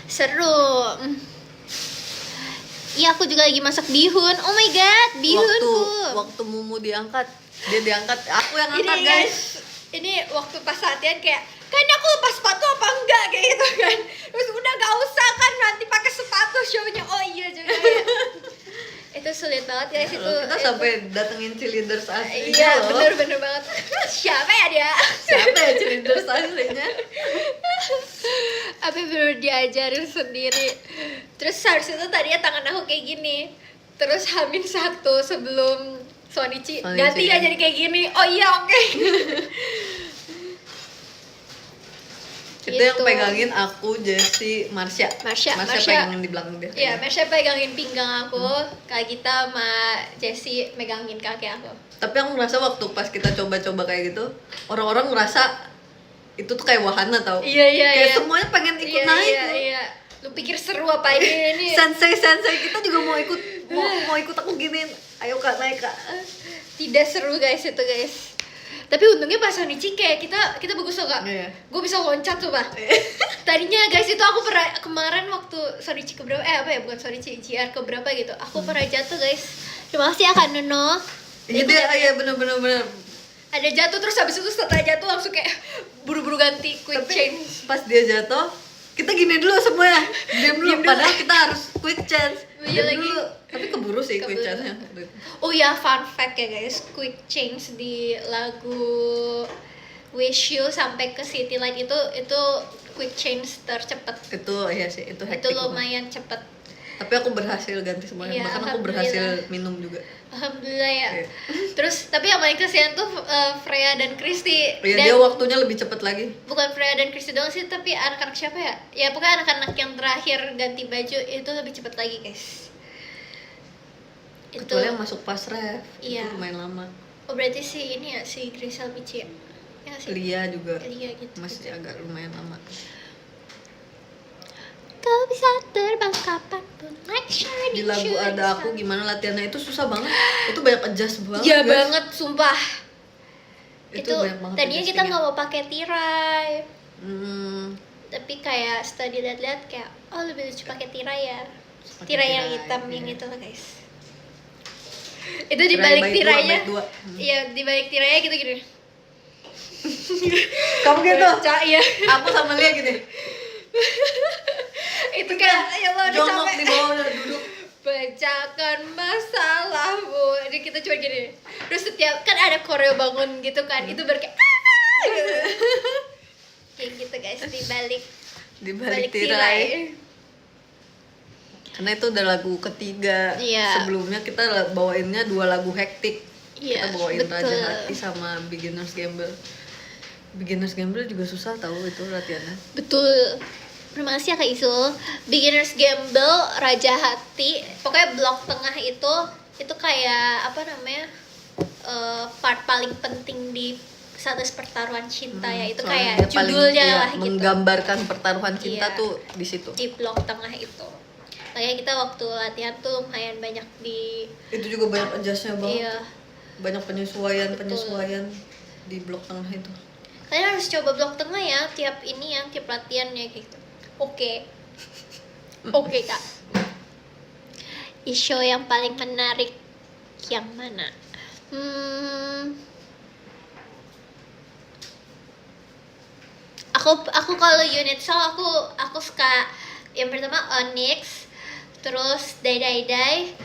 Seru. Iya aku juga lagi masak bihun. Oh my god, bihunku. Waktu Mumu diangkat, dia diangkat, aku yang Ini angkat guys. ini waktu pas latihan kayak kan aku lepas sepatu apa enggak kayak gitu kan. Terus udah gak usah kan nanti pakai sepatu show-nya. Oh iya juga ya. Itu sulit banget guys itu. Kita sampai datengin cheerleaders asli. Iya bener banget. Siapa ya dia? Siapa ya cheerleaders aslinya? Apa baru diajarin sendiri. Terus harus itu tadinya tangan aku kayak gini. Terus Hamin 1 sebelum Sonichi ganti ya jadi kayak gini. Oh iya oke. Itu yang Gitu. pegangin aku, Jessie, Marsha pegangin di belakang dia. Iya, Marsha pegangin pinggang aku, Kak Gita sama Jessie megangin kaki aku. Tapi aku ngerasa waktu pas kita coba-coba kayak gitu, orang-orang ngerasa itu tuh kayak wahana tau. Iya. Kayak semuanya pengen ikut naik. Iya. Lu pikir seru apa ini? Sensei kita juga mau ikut aku giniin. Ayo kak naik kak. Tidak seru guys itu guys. Tapi untungnya pas Sonichi kayak kita bagus loh kak. Iya. Gue bisa loncat tuh pak. Tadinya guys itu aku pernah kemarin waktu Sonichi keberapa bukan Sonichi JR keberapa gitu. Aku pernah jatuh guys. Terima kasih ya Kak Nuno. Iya dia, iya bener. Ada jatuh terus habis itu setelah jatuh langsung kayak buru-buru ganti quick Tapi change. pas dia jatuh, kita gini dulu semuanya. Diam dulu. Padahal kita harus quick chance. Iya Diam lagi. dulu. Tapi keburu sih quick Keburu. chance-nya. Oh ya fun fact ya guys, quick change di lagu Wish You sampai ke City Light itu quick change tercepat. Itu iya sih, itu Itu hektik. lumayan cepet. Tapi aku berhasil ganti semuanya. Iya, Bahkan aku berhasil alhamdulillah. minum juga. Alhamdulillah ya. Iya. Terus tapi yang paling kasihan tuh Freya dan Christy. Iya, Dan dia waktunya lebih cepet lagi. bukan Freya dan Christy doang sih, tapi anak-anak siapa ya? Ya pokoknya anak-anak yang terakhir ganti baju itu lebih cepet lagi guys. Itu. Kecuali yang masuk pas ref, Iya. itu lumayan lama. Oh berarti si ini ya si Grisel Michi ya? Ya nggak sih? Lia juga Lia gitu. masih agak lumayan lama. Kau bisa terbang kapanpun like Shardy. di lagu Ada Aku gimana latihannya itu susah banget. Itu banyak adjust banget. Iya guys. banget, sumpah. Itu Itu banyak banget tadinya kita adjustingnya. nggak mau pakai tirai, Hmm, tapi kayak setelah dilihat-lihat kayak oh lebih lucu pakai tirai ya. pakai Tirai yang tirai, hitam iya. yang itu loh guys. Itu di balik baik tirainya. dua. Iya, di balik tirainya gitu gini. Kamu gitu. Baca, iya. Aku sama Lia gini. Itu kayak ya Allah udah Jongkok capek. di bawah udah duduk. Pecahkan masalahmu. Jadi kita cuma gini. Terus setiap kan ada koreo bangun gitu kan. Itu baru kayak gitu. Kayak gitu guys di balik Di balik tirai. Karena itu udah lagu ketiga. Iya. Sebelumnya kita bawainnya 2 lagu hektik. Iya, Kita bawain betul. Raja Hati sama Beginner's Gamble. Beginner's Gamble juga susah tahu itu latihannya. Betul. Terima kasih ya Kak Isul. Beginner's Gamble, Raja Hati, pokoknya blok tengah itu kayak apa namanya? Part paling penting di status pertaruhan cinta ya. Itu Soalnya kayak dia paling, judulnya iya, lah gitu. menggambarkan pertaruhan cinta Iya. tuh di situ. Di blok tengah itu. Makanya kita waktu latihan tuh lumayan banyak di Itu juga banyak adjustnya banget. iya. Banyak penyesuaian di blok tengah itu. Kalian harus coba blok tengah ya tiap ini ya, tiap latihan ya gitu. Oke. Oke, Kak. Isu yang paling menarik yang mana? Aku kalau unit song aku suka yang pertama Onyx, terus Dai,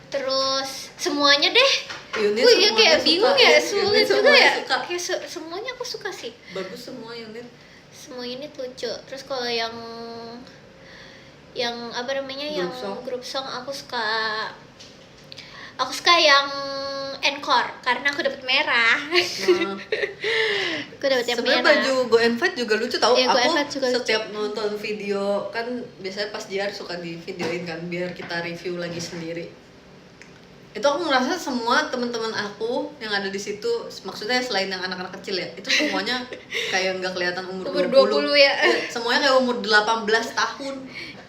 terus semuanya deh. Unit Iya semuanya kayak suka, bingung ya, iya, sulit unit juga semuanya ya. suka. Kayak semuanya aku suka sih. Bagus semua unit. Semua unit lucu. Terus kalau yang apa namanya Group yang song. grup song aku suka yang encore karena aku dapat merah. Nah, Aku dapat yang sebenarnya merah. baju Go and Fight juga lucu tau. Iya, Go and Aku Fight juga lucu. setiap nonton video kan biasanya pas JR suka di videoin kan biar kita review lagi sendiri. Itu aku merasa semua teman-teman aku yang ada di situ, maksudnya selain yang anak-anak kecil ya, itu semuanya kayak nggak kelihatan umur Umur 20 20 ya. Iya, semuanya kayak umur 18 tahun.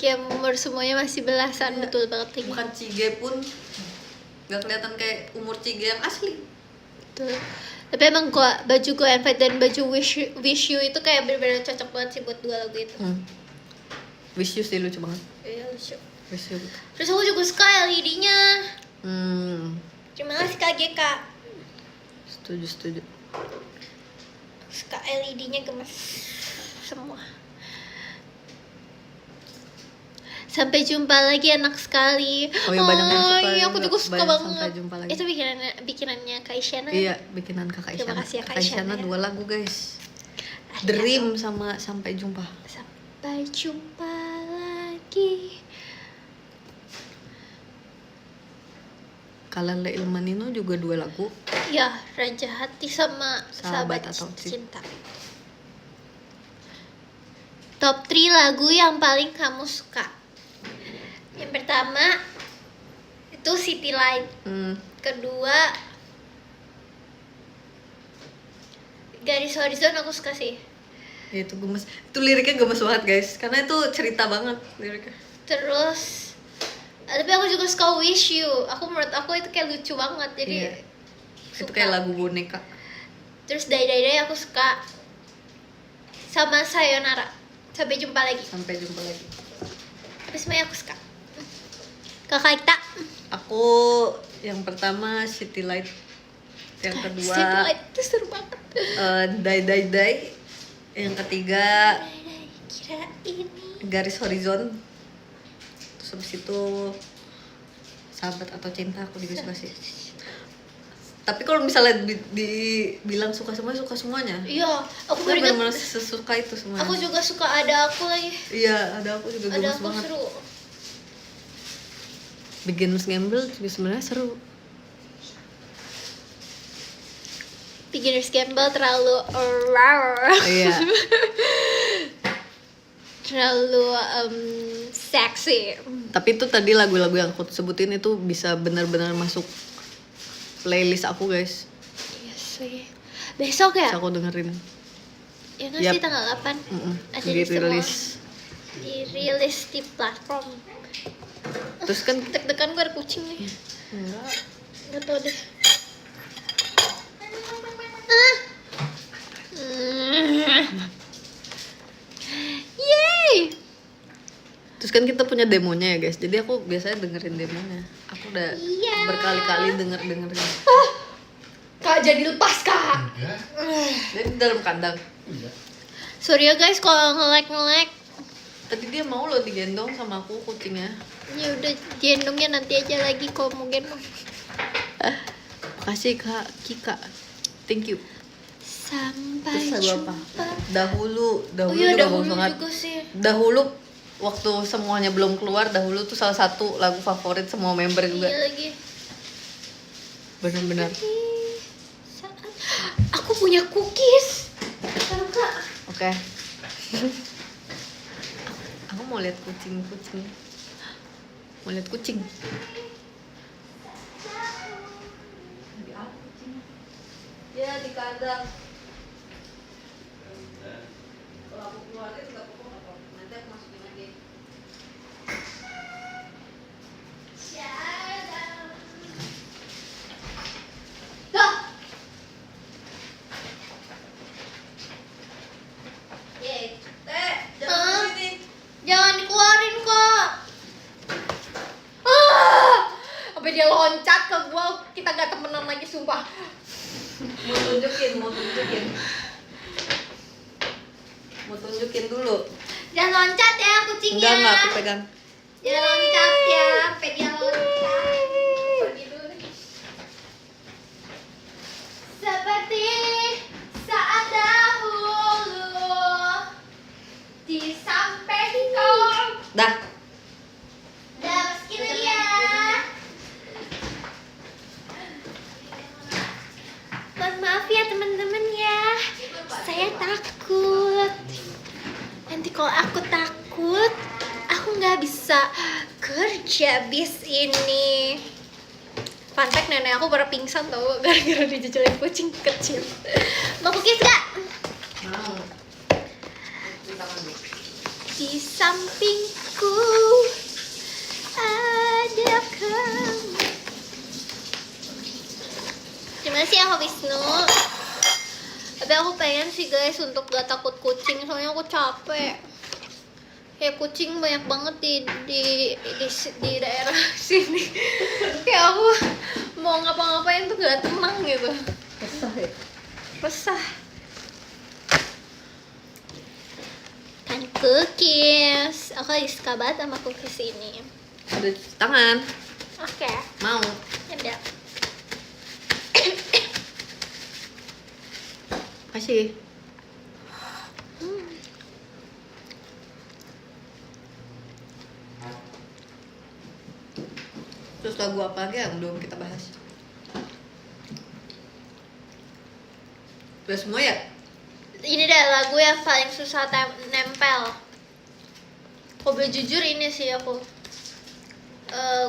Kayak umur semuanya masih belasan, betul banget lagi. Bukan Cige pun nggak kelihatan kayak umur Cige yang asli. Betul. Tapi emang baju Go and Fight dan baju Wish You itu kayak bener-bener cocok banget sih buat 2 lagu itu. Wish You sih lucu banget. Iya, lucu. Wish You. Terus aku juga suka LED-nya. Terima kasih Kak GK. Setuju. Suka LED-nya gemes semua. Sampai jumpa lagi, enak sekali. Oh iya, banyak yang suka iya, aku juga. juga suka Banyak banget. Sampai Jumpa Lagi. Itu bikinannya Kak Isyana. Iya, bikinan Kakak Terima Isyana. kasih ya, Kak Kakak Isyana, Isyana ya. 2 lagu guys. Ah, Dream sama Sampai Jumpa. Sampai jumpa lagi. Kalale Ilmanino juga 2 lagu. Ya, Raja Hati sama Sahabat Sahabat atau Cinta. Top 3 lagu yang paling kamu suka. Yang pertama itu City Light. Kedua Garis Horizon aku suka sih. Ya, itu gemes. Itu liriknya gemes banget guys, karena itu cerita banget liriknya. Terus tapi aku juga suka Wish You. Menurut aku itu kayak lucu banget. Jadi Iya. Itu suka. kayak lagu boneka. Terus Dai aku suka. Sama Sayonara. Sampai jumpa lagi. Sampai Jumpa Lagi. Tapi semuanya aku suka. Kakak Ita. Aku yang pertama City Light. Yang kedua City Light itu seru banget. Dai. Yang ketiga Kira ini. Garis Horizon. Terus habis itu Sahabat atau Cinta aku juga suka sih. Tapi kalau misalnya dibilang suka semuanya. Iya, aku Aku baru ingat. benar-benar sesuka itu semuanya. Aku juga suka Ada Aku lagi. Iya, Ada Aku juga Ada gemes Aku banget. seru. Beginner's Gamble juga sebenarnya seru. Beginner's Gamble terlalu Iya. terlalu seksi. Tapi itu tadi lagu-lagu yang aku sebutin itu bisa benar-benar masuk playlist aku guys. Iya sih. Besok ya? Bisa aku dengerin. Ya nggak sih Yap. tanggal 8. Ada di Dirilis. semua. Dirilis di platform. Terus kan Deg-degan gue ada kucing nih. enggak. Gak tau deh. Ah. Yeay. Terus kan kita punya demonya ya guys. Jadi aku biasanya dengerin demonya. Aku udah Iya. berkali-kali dengerin. Kak jadi lepas kak. Enggak. Jadi di dalam kandang. Enggak. Sorry ya guys kalau nge-lag. Tadi dia mau loh digendong sama aku kucingnya. Ya udah gendongnya nanti aja lagi kalau mau gendong. Makasih Kak Kika. Thank you. Sampai Terus lagu apa? jumpa. Dahulu Oh iya juga dahulu bagus banget. juga sih. Dahulu waktu semuanya belum keluar, dahulu tuh salah satu lagu favorit semua member juga. Iya lagi. Benar-benar. Aku punya cookies. Taruh kak. Oke. Aku mau lihat kucing. Mau lihat kucing. Ya di kandang. Kalau aku keluarin nggak apa-apa. Nanti aku masukin lagi. Dah. Yeay. Hah? Jangan dikeluarin kok. Sampai dia loncat ke gua, kita gak temenan lagi sumpah. Mau tunjukin dulu. Jangan loncat ya kucingnya. Enggak, aku pegang. Jangan loncat ya, sampai dia loncat. Pergi dulu deh. Seperti saat dahulu di sampingku. Dah. Dah meski dia. Mohon maaf ya teman-teman ya. Saya takut. Nanti kalau aku takut, aku nggak bisa kerja bis ini. Fun fact, nenek aku pernah pingsan tau gara-gara dijejelin kucing kecil. Mau cookies gak? Mau. Di sampingku ada kamu. Terima kasih ya Kak Wisnu. Tapi aku pengen sih guys untuk gak takut kucing, soalnya aku capek. Kayak kucing banyak banget di daerah sini. Kayak aku mau ngapa-ngapain tuh gak tenang gitu. Resah ya? Resah. Kan cookies. Aku lagi suka banget sama cookies ini. Udah cuci tangan. Oke, Mau. ya udah. Kasih. Terus lagu apa lagi yang belum kita bahas? Udah semua ya? Ini deh lagu yang paling susah nempel. Kalau boleh jujur ini sih aku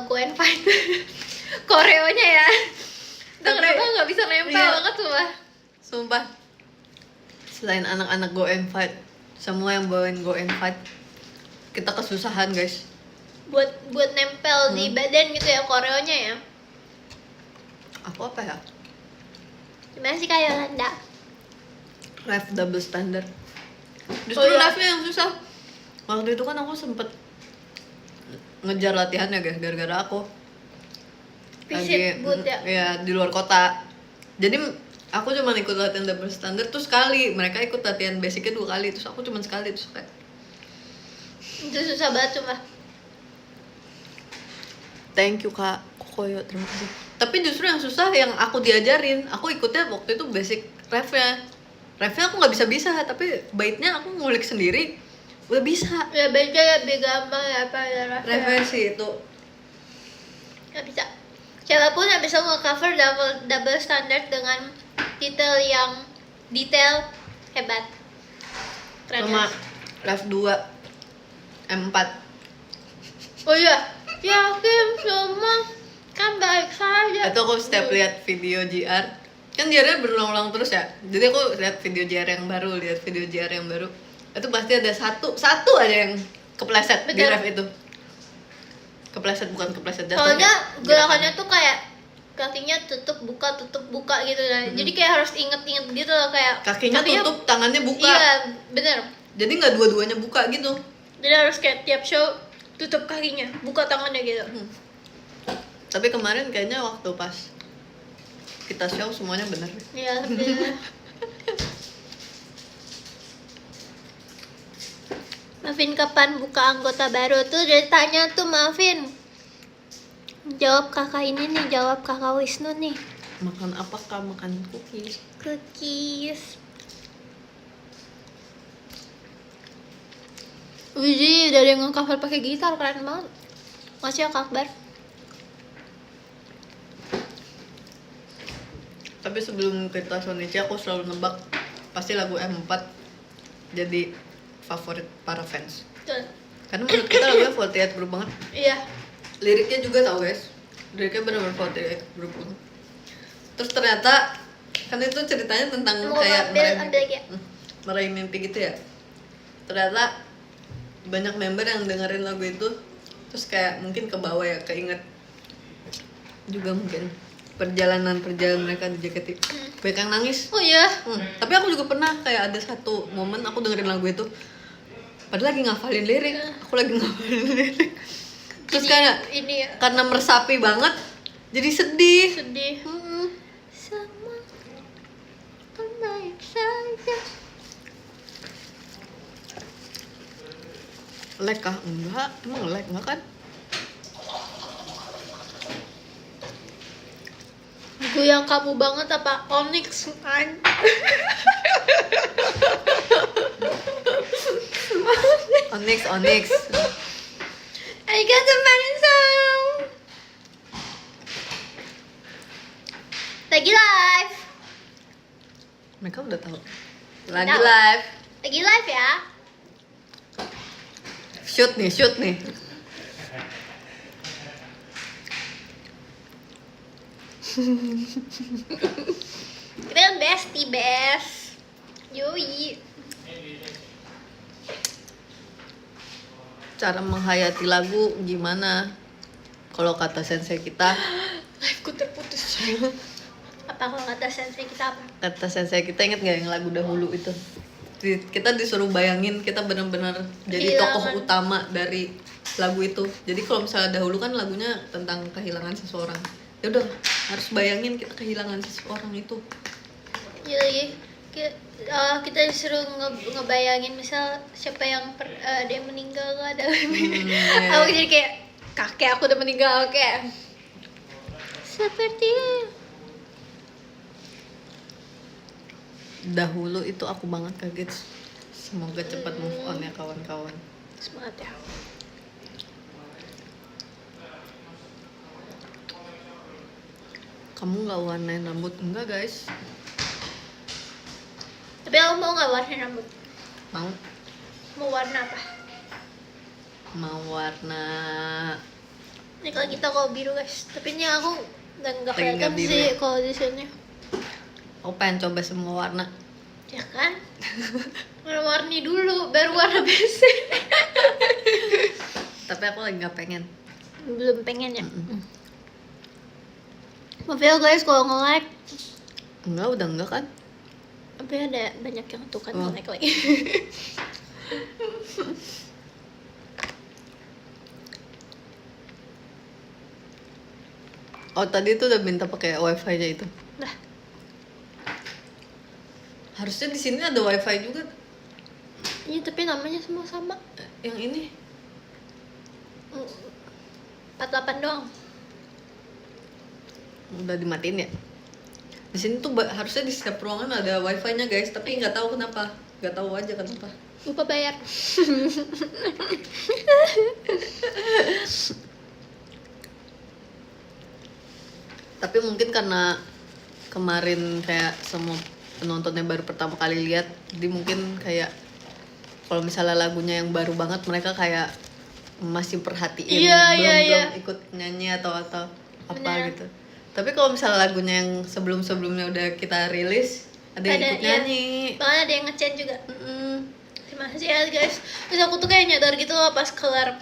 Go and Fight. Koreonya ya. Dengerin Tapi- nggak bisa nempel iya. banget sumpah. Sumpah. Selain anak-anak Go and Fight, semua yang bawain Go and Fight, kita kesusahan guys. Buat nempel di badan gitu ya koreonya ya. Aku apa ya? Gimana sih Kak Yolanda? Ref double standard. Justru iya. refnya yang susah. Waktu itu kan aku sempet ngejar latihannya guys, gara-gara aku Visit boot ya? ya di luar kota. Jadi aku cuma ikut latihan double standard tuh sekali. Mereka ikut latihan basicnya 2 kali, terus aku cuma sekali, terus kayak Itu susah banget sumpah. thank you Kak Kokoyo, terima kasih. Tapi justru yang susah yang aku diajarin. Aku ikutnya waktu itu basic refnya. Refnya aku nggak bisa, tapi baitnya aku ngulik sendiri. Udah bisa. Ya beda lebih gampang ya apa ya Refnya sih itu. Gak bisa. Siapapun yang bisa nge-cover double standard dengan detail hebat. Keren Sama ya? ref 2 M4. Oh iya, yakin semua kan baik saja. Itu aku setiap lihat video JR, kan JR berulang-ulang terus ya. Jadi aku lihat video JR yang baru, itu pasti ada satu aja yang kepleset di Betul. ref itu. bukan kepleset jatuh. Soalnya gerakannya tuh kayak kakinya tutup buka gitu lah. Jadi kayak harus inget-inget gitu loh, kayak kakinya tutup, tangannya buka. Iya, bener. Jadi nggak dua-duanya buka gitu. Jadi harus kayak tiap show tutup kakinya, buka tangannya gitu. Tapi kemarin kayaknya waktu pas kita show semuanya bener. Iya, bener. Mavin kapan buka anggota baru tuh udah tanya tuh Mavin. Jawab kakak ini nih, jawab kakak Wisnu nih. Makan apakah? Makan cookies. Cookies. Wih, udah ada yang nge-cover pakai gitar, keren banget. Makasih ya Kak Akbar. Tapi sebelum kita Shonichi aku selalu nebak pasti lagu M4 jadi favorit para fans. Tuh. Karena menurut kita lagunya 48 Group banget. Iya. Liriknya juga tau guys. Liriknya benar-benar 48 Group banget. Terus ternyata kan itu ceritanya tentang Mau kayak ambil lagi ya? meraih mimpi gitu ya. Ternyata banyak member yang dengerin lagu itu terus kayak mungkin ke bawah ya, keinget juga mungkin perjalanan mereka di JKT. Banyak yang nangis. Oh iya. Tapi aku juga pernah kayak ada satu momen aku dengerin lagu itu padahal lagi ngafalin lirik. Aku lagi ngafalin lirik. Terus Jadi, kayak ini ya, karena meresapi banget jadi sedih. sedih. Sama baik saja. Lag kah? Enggak, emang lag enggak kan? Gue yang kamu banget apa Onyx kan? Onyx. I got the money song. Lagi live. Mereka udah tahu. Lagi Tahu. live. Lagi live ya. Shoot nih. Kita kan bestie best. Yoi. Cara menghayati lagu gimana? Kalau kata sensei kita, Liveku terputus. Apa kalau kata sensei kita apa? inget nggak yang lagu dahulu itu? Kita disuruh bayangin kita benar-benar jadi Kehilangan. tokoh utama dari lagu itu. Jadi kalau misalnya dahulu kan lagunya tentang kehilangan seseorang, ya udah harus bayangin kita kehilangan seseorang itu. Iya lagi. Kita disuruh ngebayangin misal siapa yang dia meninggal nggak ada. Iya. Aku jadi kayak kakek aku udah meninggal kayak seperti Dahulu itu aku banget kaget. Semoga cepat move on ya kawan-kawan. semangat ya. Kamu nggak warnain rambut? Enggak guys. Tapi aku mau nggak warna rambut? Mau Warna apa? warna Ini kalau kita kalau biru guys. Tapi ini aku nggak Lagi kelihatan nggak biru sih ya? kalau di sini. aku pengen coba semua warna. Ya kan? Warna-warni dulu, baru warna basic. Tapi aku lagi nggak pengen. Belum pengen ya. Maaf ya guys kalau nge-like. Enggak, udah enggak kan? Tapi ada banyak yang tuh kan Oh. nge-like lagi. Oh tadi tuh udah minta pakai wifi-nya itu. Nah, Harusnya di sini ada wifi juga. ini tapi namanya semua sama. Yang ini 48 doang. udah dimatiin ya. Di sini tuh harusnya di setiap ruangan ada wifi-nya guys, tapi nggak tahu kenapa. Nggak tahu aja kenapa. Lupa bayar. Tapi mungkin karena kemarin kayak semua penontonnya baru pertama kali lihat, jadi mungkin kayak kalau misalnya lagunya yang baru banget mereka kayak masih perhatiin, belum ikut nyanyi atau apa Bener. gitu. Tapi kalau misalnya lagunya yang sebelumnya udah kita rilis, ada yang ikut iya. nyanyi. Bahkan ada yang ngechat juga. Terima kasih ya guys. Terus aku tuh kayak nyadar gitu loh pas kelar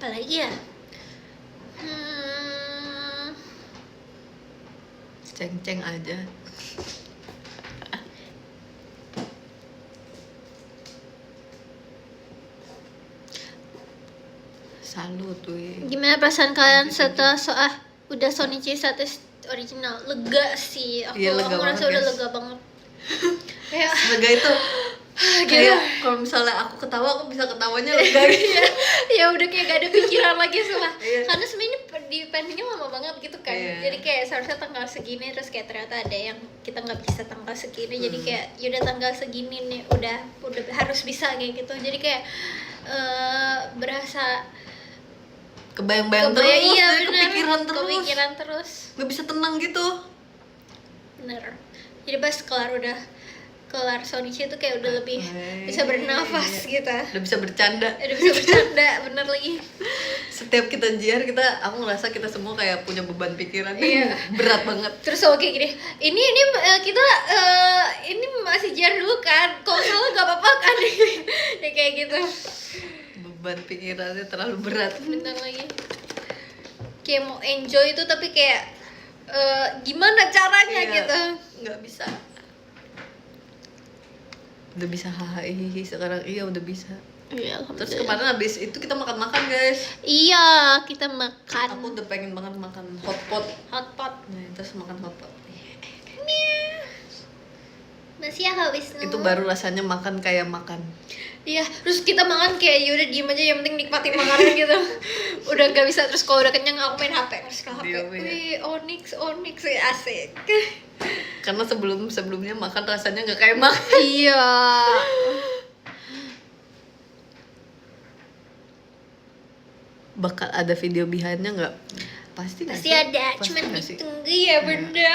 Apalagi ya? Ceng-ceng aja. Salut tuh. Gimana perasaan kalian setelah udah Sonichi status original? Lega sih, aku Iya, lega merasa banget, udah guys. lega banget. Kayak Lega itu kayak kalau misalnya aku ketawa aku bisa ketawanya lega gitu. ya udah kayak gak ada pikiran lagi semua. Iya. Karena sebenarnya di pendingnya lama banget gitu kan. Iya. Jadi kayak seharusnya tanggal segini, terus kayak ternyata ada yang kita nggak bisa tanggal segini. Jadi kayak yaudah tanggal segini nih, udah harus bisa kayak gitu. Jadi kayak berasa Kebayang-bayang terus, iya, jadi bener. kepikiran terus, nggak bisa tenang gitu. Bener. Jadi pas kelar Sonichi itu kayak udah lebih bisa bernafas iya. gitu. Udah bisa bercanda. Udah bisa bercanda, bener lagi. Setiap kita jiar aku ngerasa kita semua kayak punya beban pikiran. Iya. Berat banget. Terus kayak gini, ini kita ini masih jar dulu kan, kalau salah gak apa-apa kan. Ya kayak gitu. Beban pikirannya terlalu berat. Bentar lagi. Kayak mau enjoy itu tapi kayak gimana caranya Iya, gitu. nggak bisa. Udah bisa hahaha sekarang, iya udah bisa. Iya, Terus kemarin habis itu kita makan-makan guys. Iya, kita makan Aku udah pengen banget makan hotpot. hotpot. Nah, terus makan hotpot. Masih ya Kak Wisnu? Itu baru rasanya makan kayak makan. Iya, terus kita makan kayak yaudah diem aja, yang penting nikmatin makanan gitu. Udah gak bisa, terus kalau udah kenyang aku main HP, terus ke HP. Diem, ya. Wih, Onyx asik. Karena sebelumnya makan rasanya nggak kayak makan. Iya. Bakal ada video behind-nya nggak? Pasti nggak Pasti sih? ada, Pasti cuman nggak sih? ditunggu ya benda.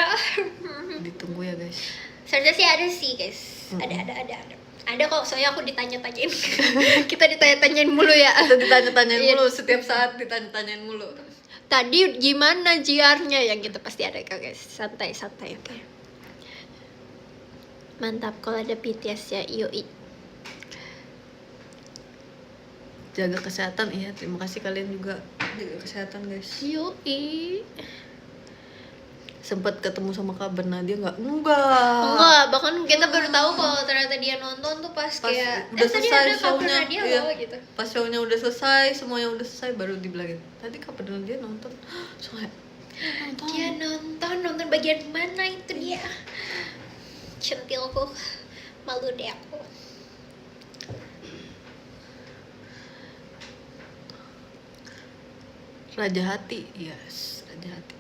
Ditunggu ya guys. Seharusnya sih ada sih guys. Ada. Ada kok, soalnya aku ditanya-tanyain. Kita ditanya-tanyain mulu ya. Kita ditanya-tanyain Iya. mulu, setiap saat ditanya-tanyain mulu. Tadi gimana jiarnya yang gitu pasti ada kok guys. Santai oke. Mantap kalau ada BTS ya, yoi. Jaga kesehatan, iya. Terima kasih kalian juga jaga kesehatan guys. Yoi. Sempat ketemu sama Kak Bernadia nggak? Enggak. Enggak, bahkan kita baru tahu kalau ternyata dia nonton tuh pas kayak udah tadi selesai ada kabar show-nya, dia iya. loh gitu. Pas show-nya udah selesai, semuanya udah selesai baru dibilangin. Tadi Kak Bernadia nonton. Soalnya Dia nonton bagian mana itu dia. Centilku. Malu deh aku. Raja Hati, yes, Raja Hati.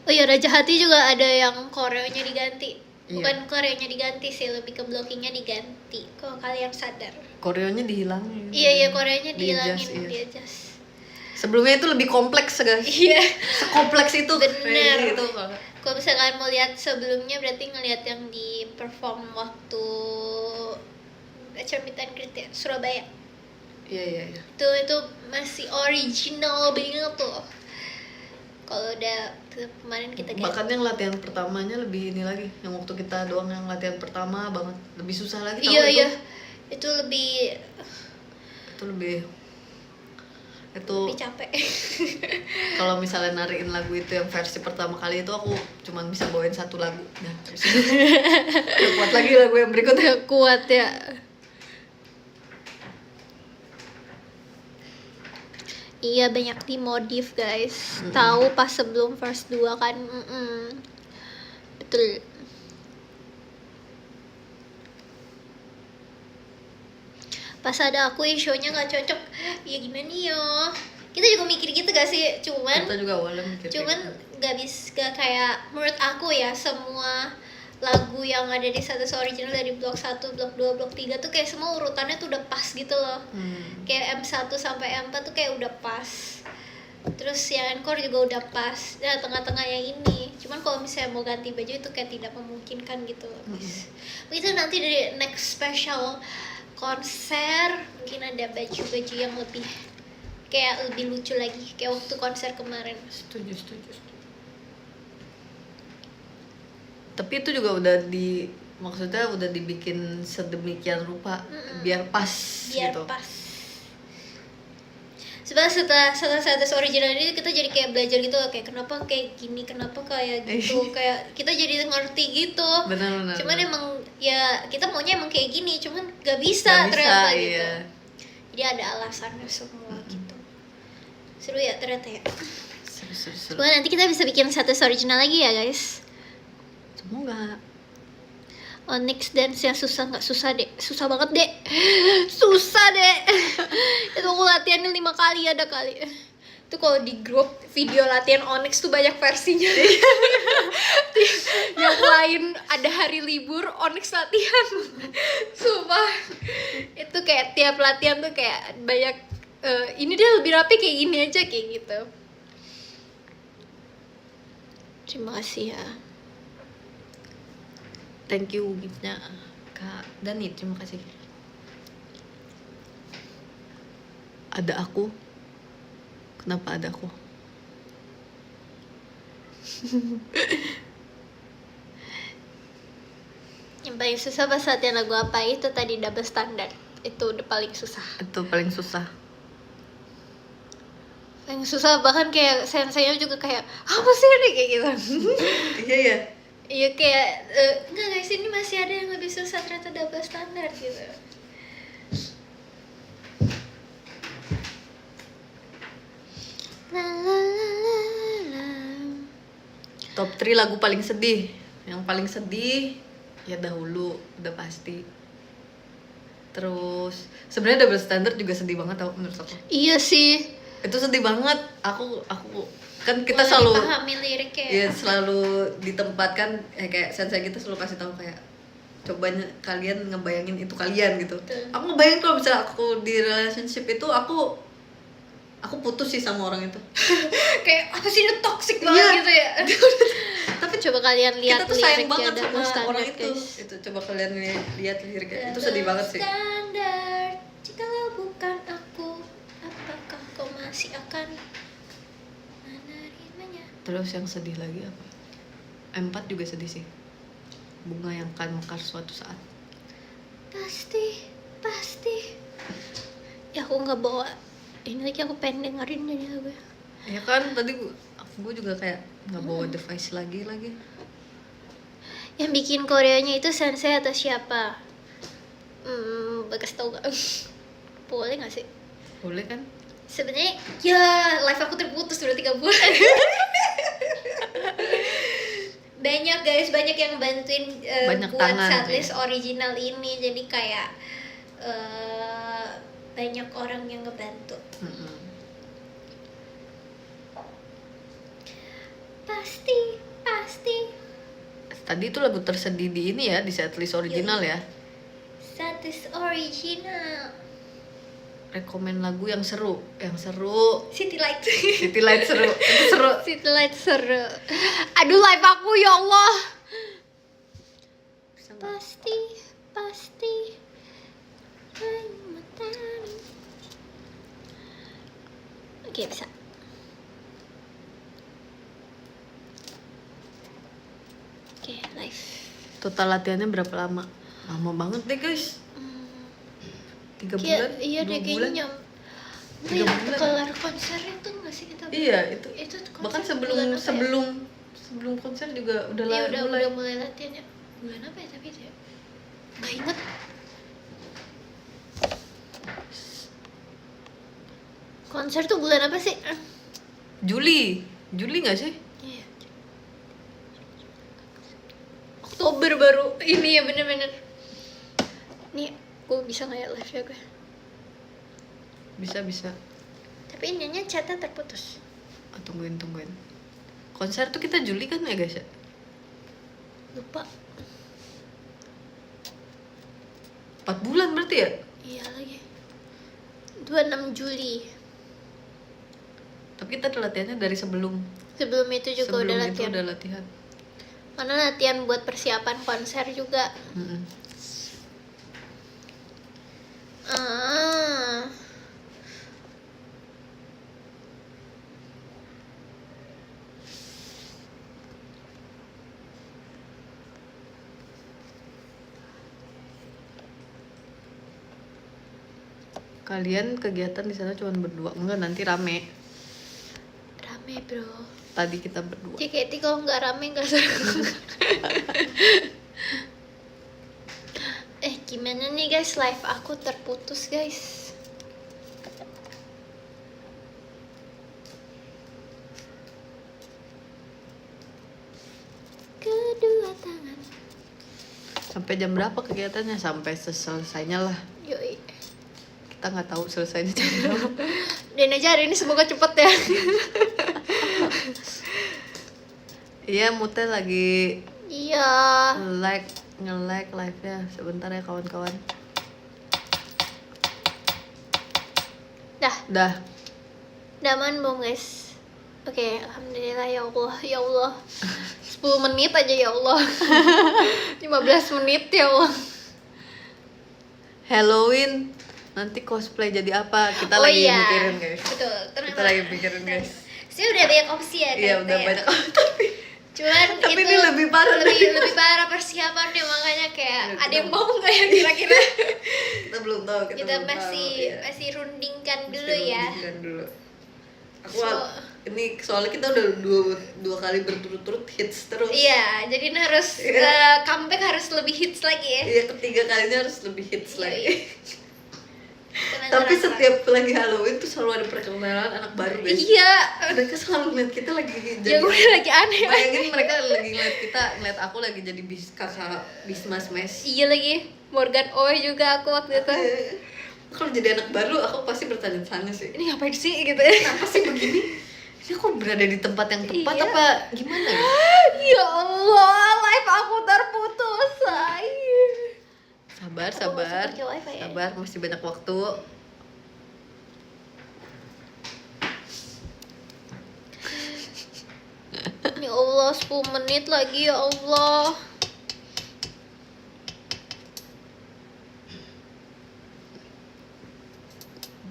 Oh iya, Raja Hati juga ada yang koreonya diganti. Iya. Bukan koreonya diganti sih, lebih ke blockingnya diganti. Kalau kalian sadar. Koreonya dihilangin. Iya, koreonya dihilangin, Di-adjust, iya. di-adjust. Sebelumnya itu lebih kompleks guys. Iya. Sekompleks itu. Bener. Kayak gitu. Kalau misalnya kalian mau lihat sebelumnya, berarti ngelihat yang di perform waktu acara meet and greet ya, Surabaya. Iya. Itu masih original banget tuh. Kalau udah kemarin kita Bahkan yang latihan pertamanya lebih ini lagi. Yang waktu kita doang yang latihan pertama banget. Lebih susah lagi. iya tahu iya itu lebih itu capek. kalau misalnya nariin lagu itu yang versi pertama kali itu aku cuman bisa bawain satu lagu. Nah, terus udah kuat lagi lagu yang berikutnya. Kuat ya. Iya, banyak dimodif guys. Tahu pas sebelum verse 2 kan. Betul. Pas ada aku show-nya nggak cocok, ya gimana ya? Kita juga mikir gitu gak sih? Cuman Kita juga awalnya mikir kayak gitu. gak bisa, gak kayak menurut aku ya, semua lagu yang ada di status original dari blok 1, blok 2, blok 3 tuh kayak semua urutannya tuh udah pas gitu loh. Kayak M1 sampai M4 tuh kayak udah pas. Terus yang encore juga udah pas. Nah, tengah-tengah yang ini. Cuman kalau misalnya mau ganti baju itu kayak tidak memungkinkan gitu loh, guys. Itu nanti dari next special konser mungkin ada baju-baju yang lebih kayak lebih lucu lagi kayak waktu konser kemarin. Setuju. Tapi itu juga maksudnya udah dibikin sedemikian rupa biar pas Biar gitu. pas. setelah Satis original ini kita jadi kayak belajar gitu loh, kayak kenapa kayak gini, kenapa kayak gitu, kayak kita jadi ngerti gitu. Benar. Cuman emang ya kita maunya emang kayak gini, cuman gak bisa Nggak bisa, ternyata iya. gitu. Jadi ada alasannya semua gitu. Seru ya ternyata ya. Seru. Semoga nanti kita bisa bikin Satis original lagi ya guys. Semoga. Onyx dance yang susah nggak susah deh, susah banget deh, susah deh. Itu aku latihannya 5 kali ada kali. Itu kalau di grup video latihan Onyx tuh banyak versinya. Yang lain ada hari libur, Onyx latihan. Sumpah. Itu kayak tiap latihan tuh kayak banyak. Ini dia lebih rapi kayak gini aja kayak gitu. Terima kasih ya. Thank you giftnya Kak Dani, terima kasih. Ada aku. Kenapa ada aku? Yang paling susah pas latihan lagu apa itu tadi double standard. Itu udah paling susah. Itu paling susah. Paling susah bahkan kayak senseinya juga kayak apa sih ini kayak gitu. Iya ya. Iya kayak enggak guys, ini masih ada yang lebih susah ternyata double standard gitu. La la la la la. Top 3 lagu paling sedih. Yang paling sedih ya Dahulu, udah pasti. Terus sebenarnya Double Standard juga sedih banget tau menurut aku. Iya sih. Itu sedih banget. Aku kan kita Mulai selalu dipahami liriknya. ya selalu ditempatkan kayak sensei kita selalu kasih tahu kayak cobanya kalian ngebayangin itu kalian gitu. Betul. Aku ngebayangin kalau misalnya aku di relationship itu aku putus sih sama orang itu. Kayak apa sih ini toxic Iya. banget gitu ya. Tapi Coba kalian lihat kita tuh sayang liriknya banget double sama orang standard itu. guys. Itu coba kalian lihat liriknya. Itu sedih banget sih. Standar, jikalau bukan aku, apakah kau masih akan menerimanya? Terus yang sedih lagi apa? M4 juga sedih sih. Bunga yang akan mekar suatu saat. Pasti. Ya aku nggak bawa. Ini lagi aku pengen dengerin jadi lagu. Ya kan tadi gue juga kayak nggak bawa device lagi. Yang bikin koreonya itu sensei atau siapa? Bagas tau gak? Boleh gak sih? Boleh kan? Sebenarnya ya live aku terputus udah 3 bulan. Banyak guys, banyak yang bantuin Banyak buat tangan, setlist original ini. Jadi kayak banyak orang yang ngebantu. Pasti. Tadi itu lagu tersedih di ini ya, di setlist original ya. Setlist original. Rekomen lagu yang seru. City Light. City Light seru. Itu seru. City Light seru. Aduh live aku ya Allah. Pasti. Oke bisa. Oke live. Total latihannya berapa lama? Lama banget deh guys. 3 bulan? Iya deh 2 bulan? kayaknya. 3 bulan. Kelar konsernya tuh nggak sih kita? Iya itu. konser Bahkan bulan apa ya? sebelum konser juga udah Iya mulai. udah mulai latihan ya. Bulan apa ya tapi itu ya? Nggak inget. Konser tuh bulan apa sih? Juli nggak sih? Iya. Oktober baru ini ya bener-bener. Nih, gue bisa nggak ya live ya gue? Bisa. Tapi ininya chatnya terputus. Tungguin. Konser tuh kita Juli kan ya guys ya? Lupa. 4 bulan berarti ya? Iya lagi. 26 Juli. Tapi kita udah latihannya dari sebelum Sebelum itu juga sebelum udah itu latihan. udah latihan. Mana latihan buat persiapan konser juga. Ah. Kalian kegiatan di sana cuma berdua, enggak nanti rame. Rame bro. Tadi kita berdua. JKT kalau nggak rame nggak seru. Gimana nih guys, live aku terputus guys. Kedua tangan. Sampai jam berapa kegiatannya? Sampai selesainya lah. Yoi. Kita nggak tahu selesainya jam berapa. Dan aja hari ini semoga cepet ya. Iya, Mute lagi Iya. nge-like live-nya. Sebentar ya kawan-kawan. Dah. Daman belum guys? Oke, alhamdulillah ya Allah, ya Allah. 10 menit aja ya Allah. 15 menit ya Allah. Halloween nanti cosplay jadi apa? Kita Oh lagi iya. mikirin guys. Betul, tenang. Kita lagi mikirin guys. Sih udah banyak opsi ya. Iya ternyata udah ya. banyak. Tapi Cuman Tapi itu ini lebih parah lebih parah persiapannya, makanya kayak Iya, ada yang kita- mau nggak ya kira-kira? kita belum tahu. Kita belum masih tahu, iya. masih rundingkan Mesti dulu ya. rundingkan dulu. Aku So- soalnya kita udah dua kali berturut-turut hits terus. Iya, jadi ini harus Iya. comeback harus lebih hits lagi ya. Iya, ketiga kalinya harus lebih hits Iya, lagi. iya. Tenang, Tapi tenang, setiap lagi Halloween tuh selalu ada perkenalan anak baru tenang. guys. Iya. Mereka selalu ngeliat kita lagi Ya jadi. gue lagi aneh. Bayangin mereka lagi ngeliat aku lagi jadi kakak bismas mes. Iya lagi. Morgan Oe juga aku waktu itu. Kalau jadi anak baru aku pasti bertanya-tanya sih. Ini ngapain sih gitu ya? Kenapa sih begini? Ini aku berada di tempat yang tepat Iya. apa gimana ya? Ya Allah, live aku terputus. Ay. Sabar, Aku sabar. masih pakai wifi ya? Sabar, masih banyak waktu. Ya Allah, 10 menit lagi ya Allah.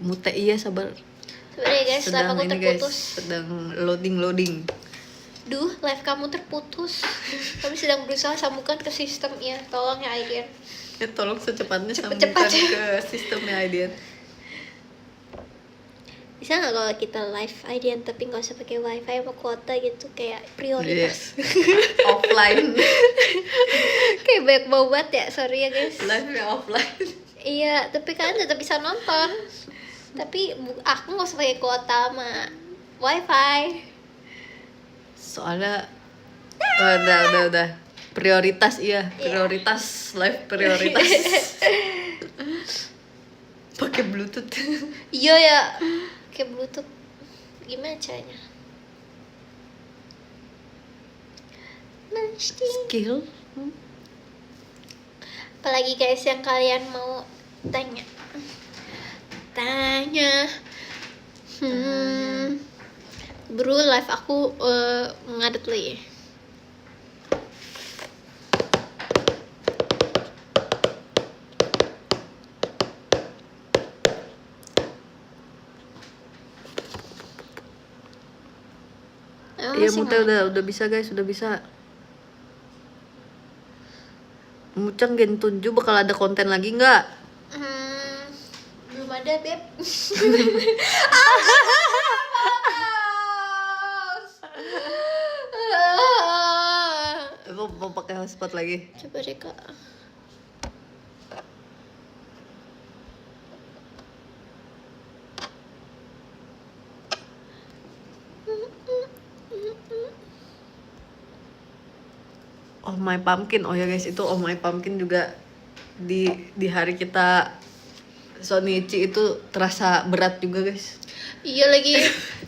Mute iya sabar. Sebenarnya guys, live aku terputus. Sedang loading. Duh, live kamu terputus. Kami sedang berusaha sambungkan ke sistem ya. Tolong ya Aidian. Ya tolong secepatnya Cepet-cepet sambungkan ya. ke sistemnya Aidian. Bisa nggak kalau kita live Aidian tapi nggak usah pakai wifi sama kuota gitu, kayak prioritas. Offline. Kayak banyak banget ya, sorry ya guys. Live-nya offline. Iya, tapi kalian tetap bisa nonton. Tapi aku nggak usah pakai kuota sama wifi. Soalnya udah. Prioritas iya, prioritas live prioritas. Pakai Bluetooth. Iya ya, kayak Bluetooth. Gimana caranya? Mesti. Skill. Apalagi guys yang kalian mau tanya? Bro, live aku ngadet dulu ya. Iya, Mute udah bisa guys, udah bisa. Mucang Gen Tunju bakal ada konten lagi nggak? Belum ada, Beb. Mau pakai hotspot lagi? Coba deh, Kak. Oh My Pumpkin, oh ya guys, itu Oh My Pumpkin juga di hari kita Sonichi itu terasa berat juga guys. Iya lagi,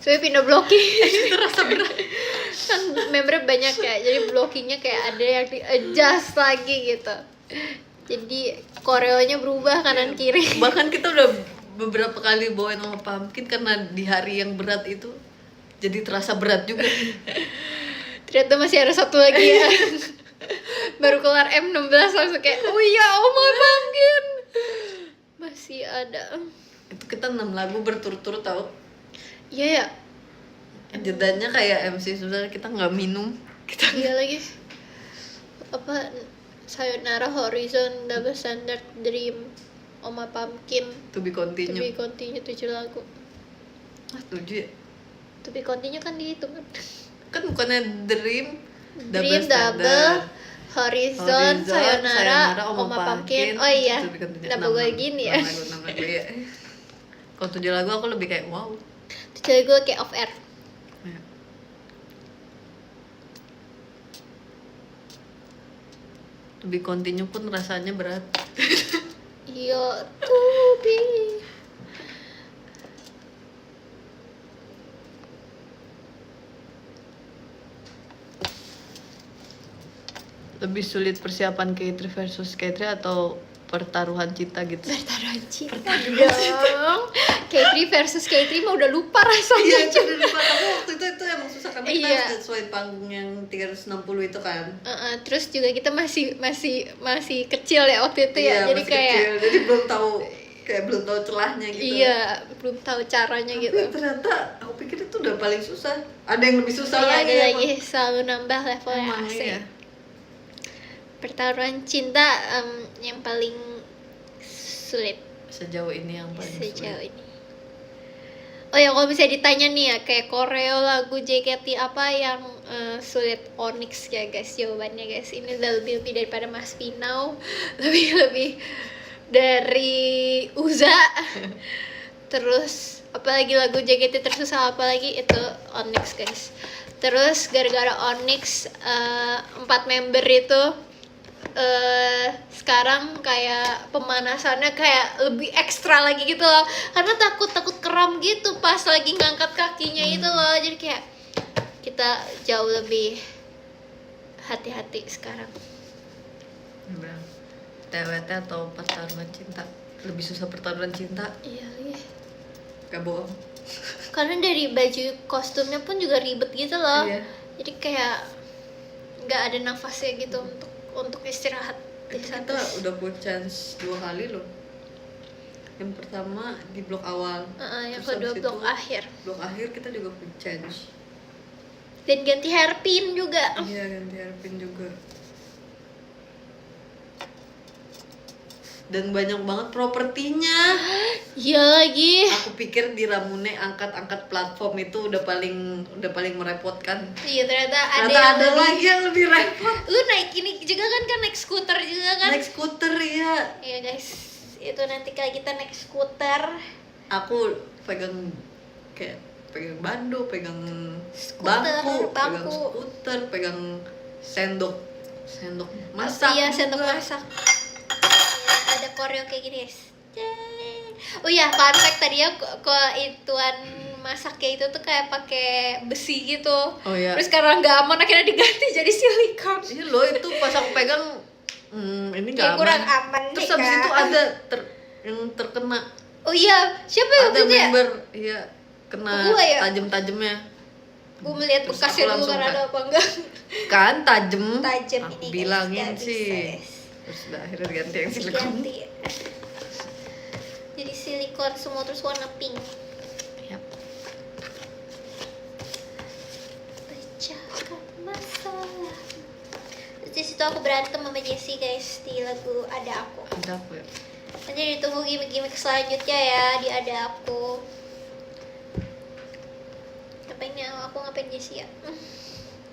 saya pindah blocking. Terasa berat. Kan membernya banyak ya, jadi blockingnya kayak ada yang di adjust lagi gitu. Jadi koreonya berubah kanan kiri. Bahkan kita udah beberapa kali bawain Oh My Pumpkin karena di hari yang berat itu jadi terasa berat juga. Ternyata masih ada satu lagi ya. Baru kelar M16 langsung kayak, oh iya, Oh My Pumpkin. Masih ada. Itu kita 6 lagu berturut-turut tau. Iya ya. Jedanya kayak MC Susah, kita nggak minum. Kita Iya lagi. Apa Sayonara Horizon, Double Standard Dream, Oma Pumpkin. To be To continue. be continue 7 lagu. Ah, 7 ya? To be continue kan dihitung kan. Kan bukannya Dream, Dream, Double, Horizon, Sayonara, Oma Pumpkin. Oh iya. To be continue. Kenapa gue gini ya? 6 lagu ya. Kalau 7 lagu aku lebih kayak wow. 7 lagu kayak off air. Ya. To be continue pun rasanya berat. Yo to be. Lebih sulit persiapan K3 versus K3 atau pertaruhan cinta gitu? Pertaruhan cinta dong. K3 versus K3 mah udah lupa rasanya. Iya, itu udah lupa. Tapi waktu itu emang susah karena kita Iya. harus sesuai panggung yang 360 itu kan. Terus juga kita masih kecil ya waktu itu ya. Iya, Jadi masih kayak kecil, jadi belum tahu celahnya gitu. iya, belum tahu caranya Tapi gitu. ternyata aku pikir itu udah paling susah. Ada yang lebih susah Iya, lagi. ada lagi selalu nambah levelnya Emang asik. iya. Pertaruhan cinta yang paling sulit Sejauh ini yang paling sejauh sulit. ini. Oh ya, kalau bisa ditanya nih ya, kayak koreo lagu JKT apa yang sulit? Onyx ya guys, jawabannya guys. Ini udah lebih daripada Mas Pinau, lebih dari Uza. Terus apalagi lagu JKT tersusah apalagi itu Onyx guys. Terus gara-gara Onyx 4 member itu sekarang kayak pemanasannya kayak lebih ekstra lagi gitu loh, karena takut kram gitu pas lagi ngangkat kakinya itu loh. Jadi kayak kita jauh lebih hati-hati sekarang. Bilang, TWT atau pertaruhan cinta? Lebih susah pertaruhan cinta. Iya, iya. Gak bohong. Karena dari baju kostumnya pun juga ribet gitu loh. Iya. Jadi kayak nggak ada nafasnya gitu untuk istirahat. Itu Jadi kita udah buat chance 2 kali loh. Yang pertama di blok awal. yang Terus kedua habis blok itu, akhir. Blok akhir kita juga punya chance. Dan ganti hairpin juga. Iya, ganti hairpin juga. Dan banyak banget propertinya. Iya lagi. Aku pikir di Ramune angkat-angkat platform itu udah paling merepotkan. Iya, ternyata ada Ternyata yang ada lebih. lagi yang lebih repot. Lu naik ini juga kan naik skuter juga kan? Naik skuter ya. Iya guys, itu nanti kalau kita naik skuter. Aku pegang bando, pegang Skuter, bangku, pegang bangku. skuter, pegang sendok masak. Iya, sendok juga. masak. Ya, ada koreo kayak gini guys. Yeay. Oh iya, fun fact tadi ya, kok ituan masaknya itu tuh kayak pakai besi gitu. Oh iya. Terus karena nggak aman akhirnya diganti jadi silikon. Iya loh, itu pas aku pegang ini nggak Kayak aman. kurang aman Terus nih, habis Kak. itu ada yang terkena. Oh iya, siapa ya Ada waktu itu ya? member, iya kena Gua ya? tajam-tajamnya. Gue melihat Terus bekasnya aku dulu langsung karena ada kayak- apa enggak. Kan tajem. Tajem Aku ini guys, bilangin nggak bisa, sih. guys. Terus udah akhirnya ganti yang silikon. Ganti. Jadi silikon semua terus warna pink. Yap. Pecahkan masalah. Terus di situ aku berantem sama Jessie guys di lagu Ada Aku. Ada apa ya? Nanti ditunggu gimmick-gimmick selanjutnya ya di Ada Aku. Ngapain ya? Aku ngapain Jessie ya?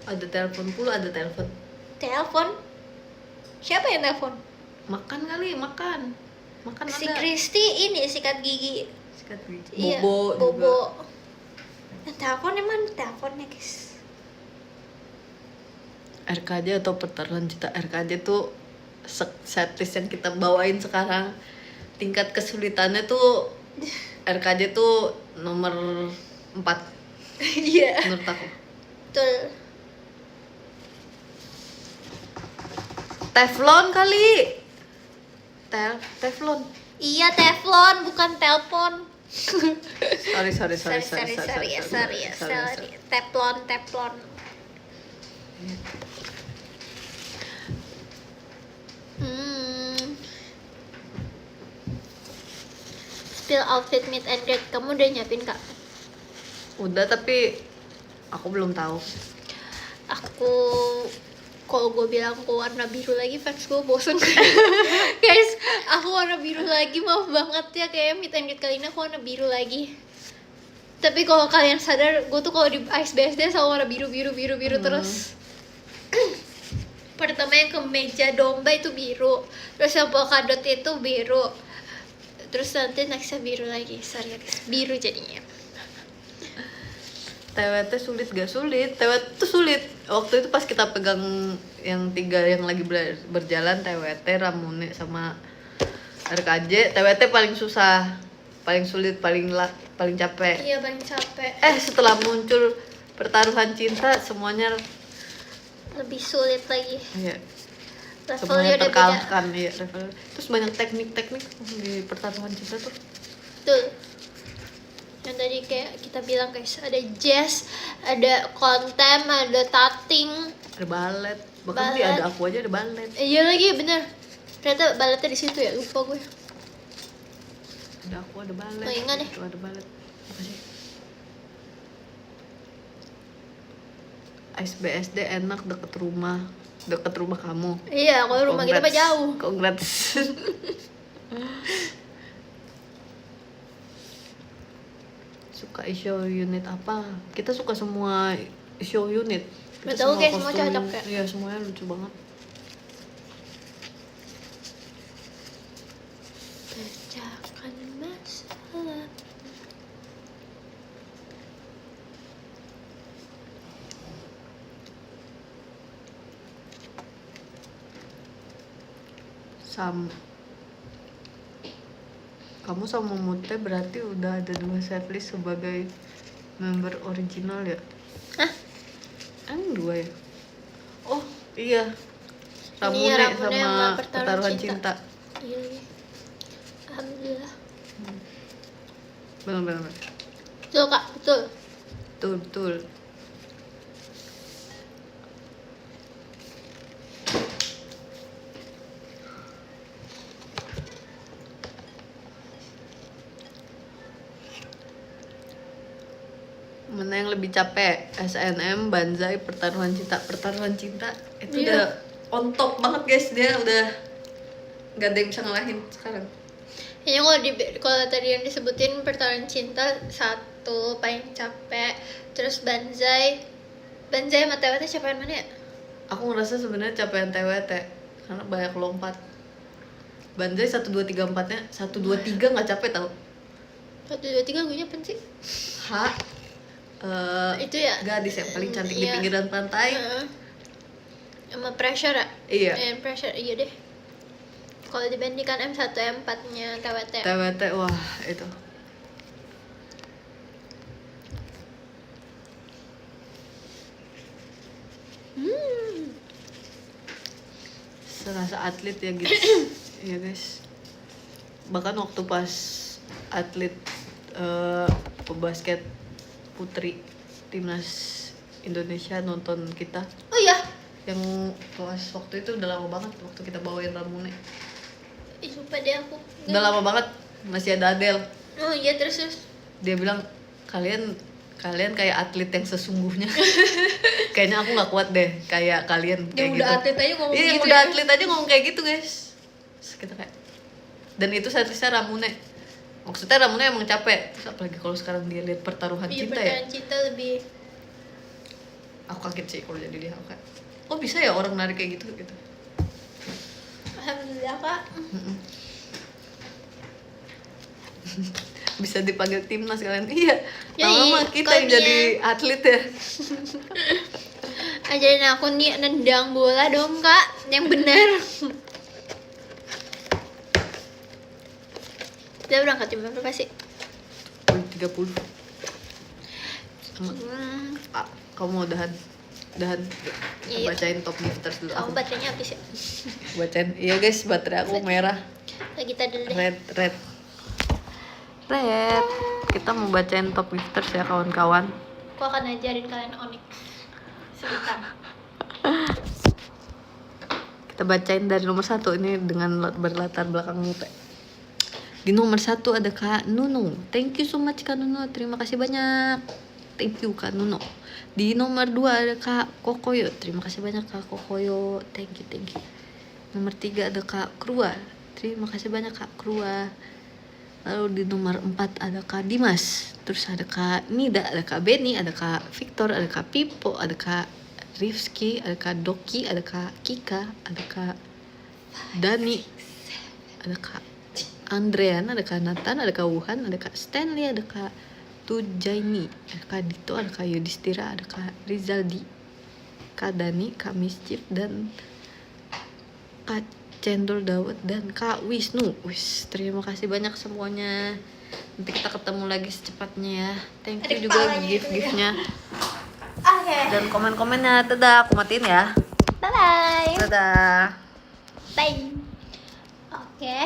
Ada telepon pula, ada telepon. Telepon? Siapa yang telepon? Makan kali, makan. Makan Si ada. Kristi ini sikat gigi. Sikat gigi. Iya, Bobo juga. Bobo. Yang telepon emang teleponnya guys. RKJ atau pertaruhan cinta. RKJ tuh setlist yang kita bawain sekarang, tingkat kesulitannya tuh RKJ tuh nomor 4 Iya. menurut aku. Betul. Teflon kali. Teflon. Iya, teflon bukan telepon. Sorry. Sorry ya. Teflon. Spill outfit meet and greet. Kamu udah nyiapin Kak? Udah, tapi aku belum tahu. Aku kalau gue bilang aku warna biru lagi fans gue bosen. Guys, aku warna biru lagi, maaf banget ya, kayak meet and greet kali ini aku warna biru lagi. Tapi kalau kalian sadar, gue tuh kalau di Ice BSD selalu warna biru terus. Pertama yang kemeja domba itu biru, terus yang polkadot itu biru, terus nanti nextnya biru lagi. Sorry guys, biru jadinya. TWT sulit gak sulit? TWT tuh sulit. Waktu itu pas kita pegang yang 3 yang lagi berjalan, TWT, Ramune sama RKJ, TWT paling susah, paling sulit, paling capek. Iya, paling capek. Setelah muncul pertaruhan cinta, semuanya Lebih sulit lagi. iya, Levelnya semuanya udah beda. terkalahkan. Iya, level. Terus banyak teknik-teknik di pertaruhan cinta tuh. Betul. Yang tadi kayak kita bilang guys, ada jazz, ada kontem, ada tating. Ada balet. Bahkan di Balet. ada aku aja ada balet. Iya lagi, bener. Ternyata baletnya di situ ya, lupa gue. Ada aku ada balet. Oh, ingat deh. Itu ada balet. Apa sih? SBSD enak deket rumah kamu. Iya, kalau rumah kita mah jauh. Congrats. Suka show unit apa? Kita suka semua show unit. Kita Betul, kayak semua kostum- cocok ya. Iya, semuanya lucu banget. Pecahkan masalah. Kamu sama Mute berarti udah ada 2 setlist sebagai member original ya? Hah? Kan 2 ya? Oh iya, Ramune Iya, Ramune sama sama Pertaruhan Cinta. Iya lagi. Alhamdulillah. Bener. Betul kak, betul. Betul. Mana yang lebih capek? SNM, Banzai, Pertaruhan Cinta itu Iya. udah on top banget guys, dia udah nggak ada yang bisa ngalahin sekarang. Kayaknya kalau tadi yang disebutin Pertaruhan Cinta 1 paling capek, terus Banzai sama TWT siapa yang mana ya? Aku ngerasa sebenarnya capean TWT karena banyak lompat. Banzai 1 2 3 4-nya 1 2 3 nggak capek tau. 1, 2, 3 gue apa sih? Itu ya? Gadis yang paling cantik di Iya. pinggiran pantai. Heeh. Sama Pressure ya? Iya. Pressure, iya deh. Kalau dibandingkan M1, M4-nya TWT. TWT wah itu. Serasa atlet ya gitu. Iya guys. Bahkan waktu pas atlet pebasket putri timnas Indonesia nonton kita, Oh iya? yang kelas waktu itu udah lama banget waktu kita bawain Ramune. Ih, lupa deh aku. Udah lama banget, masih ada Adele. Oh iya, terus. Dia bilang kalian kayak atlet yang sesungguhnya. Kayaknya aku nggak kuat deh kayak kalian kayak Yang gitu. udah atlet aja ngomong Iya, yang gitu udah ya. atlet aja ngomong kayak gitu guys. Terus kita kayak, dan itu setlistnya Ramune. Maksudnya Ramune emang capek. Terus apalagi kalau sekarang dia lihat Pertaruhan Iya, Cinta ya. Pertaruhan Cinta lebih. Aku kaget sih kalau jadi dia. Aku kayak, oh bisa ya orang narik kayak gitu. Alhamdulillah kak. Bisa dipanggil timnas kalian. Iya. Ya, Lama-lama iya, kita kok yang dia- jadi atlet ya. Ajarin aku nih nendang bola dong kak, yang benar. Dia berangkat jam berapa sih? 30. Kamu mau dahan kita Iya. bacain top gifters dulu. Kamu baterainya habis ya? Bacain. Iya guys, baterai aku merah. Lagi tadi dulu deh. Red. Kita mau bacain top gifters ya kawan-kawan. Aku akan ajarin kalian Onyx sebentar. Kita bacain dari nomor 1 ini dengan berlatar belakang Mute. Di nomor 1 ada Kak Nuno. Thank you so much Kak Nuno. Terima kasih banyak. Thank you Kak Nuno. Di nomor 2 ada Kak Kokoyo. Terima kasih banyak Kak Kokoyo. Thank you. Nomor 3 ada Kak Krua. Terima kasih banyak Kak Krua. Lalu di nomor 4 ada Kak Dimas. Terus ada Kak Nida, ada Kak Beni, ada Kak Victor, ada Kak Pipo, ada Kak Rifski, ada Kak Doki, ada Kak Kika, ada Kak Dani, ada Kak Andrean, ada Kak Nathan, ada Kak Wuhan, ada Kak Stanley, ada Kak Tujaini, ada Kak Dito, ada Kak Yudhistira, ada Kak Rizaldi, Kak Dani, Kak Mischief, dan Kak Cendol Dawet, dan Kak Wisnu. Wis, terima kasih banyak semuanya. Nanti kita ketemu lagi secepatnya ya. Thank you Ada juga kepalanya itu gift-giftnya Oke, dan komen-komennya. Dadah, aku matiin ya. bye-bye. Dadah. Bye. Oke.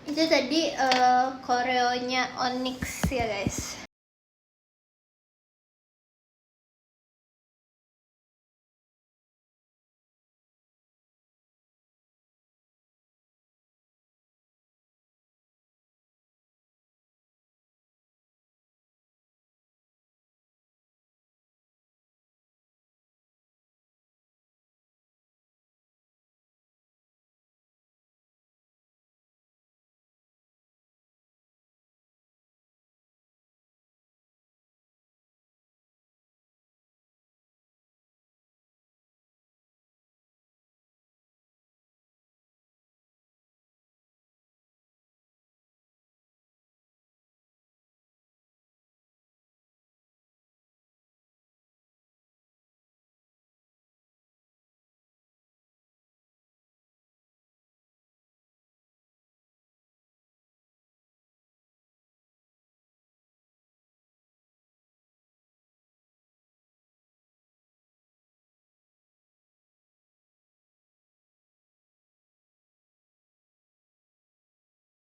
Itu tadi koreonya Onyx ya guys.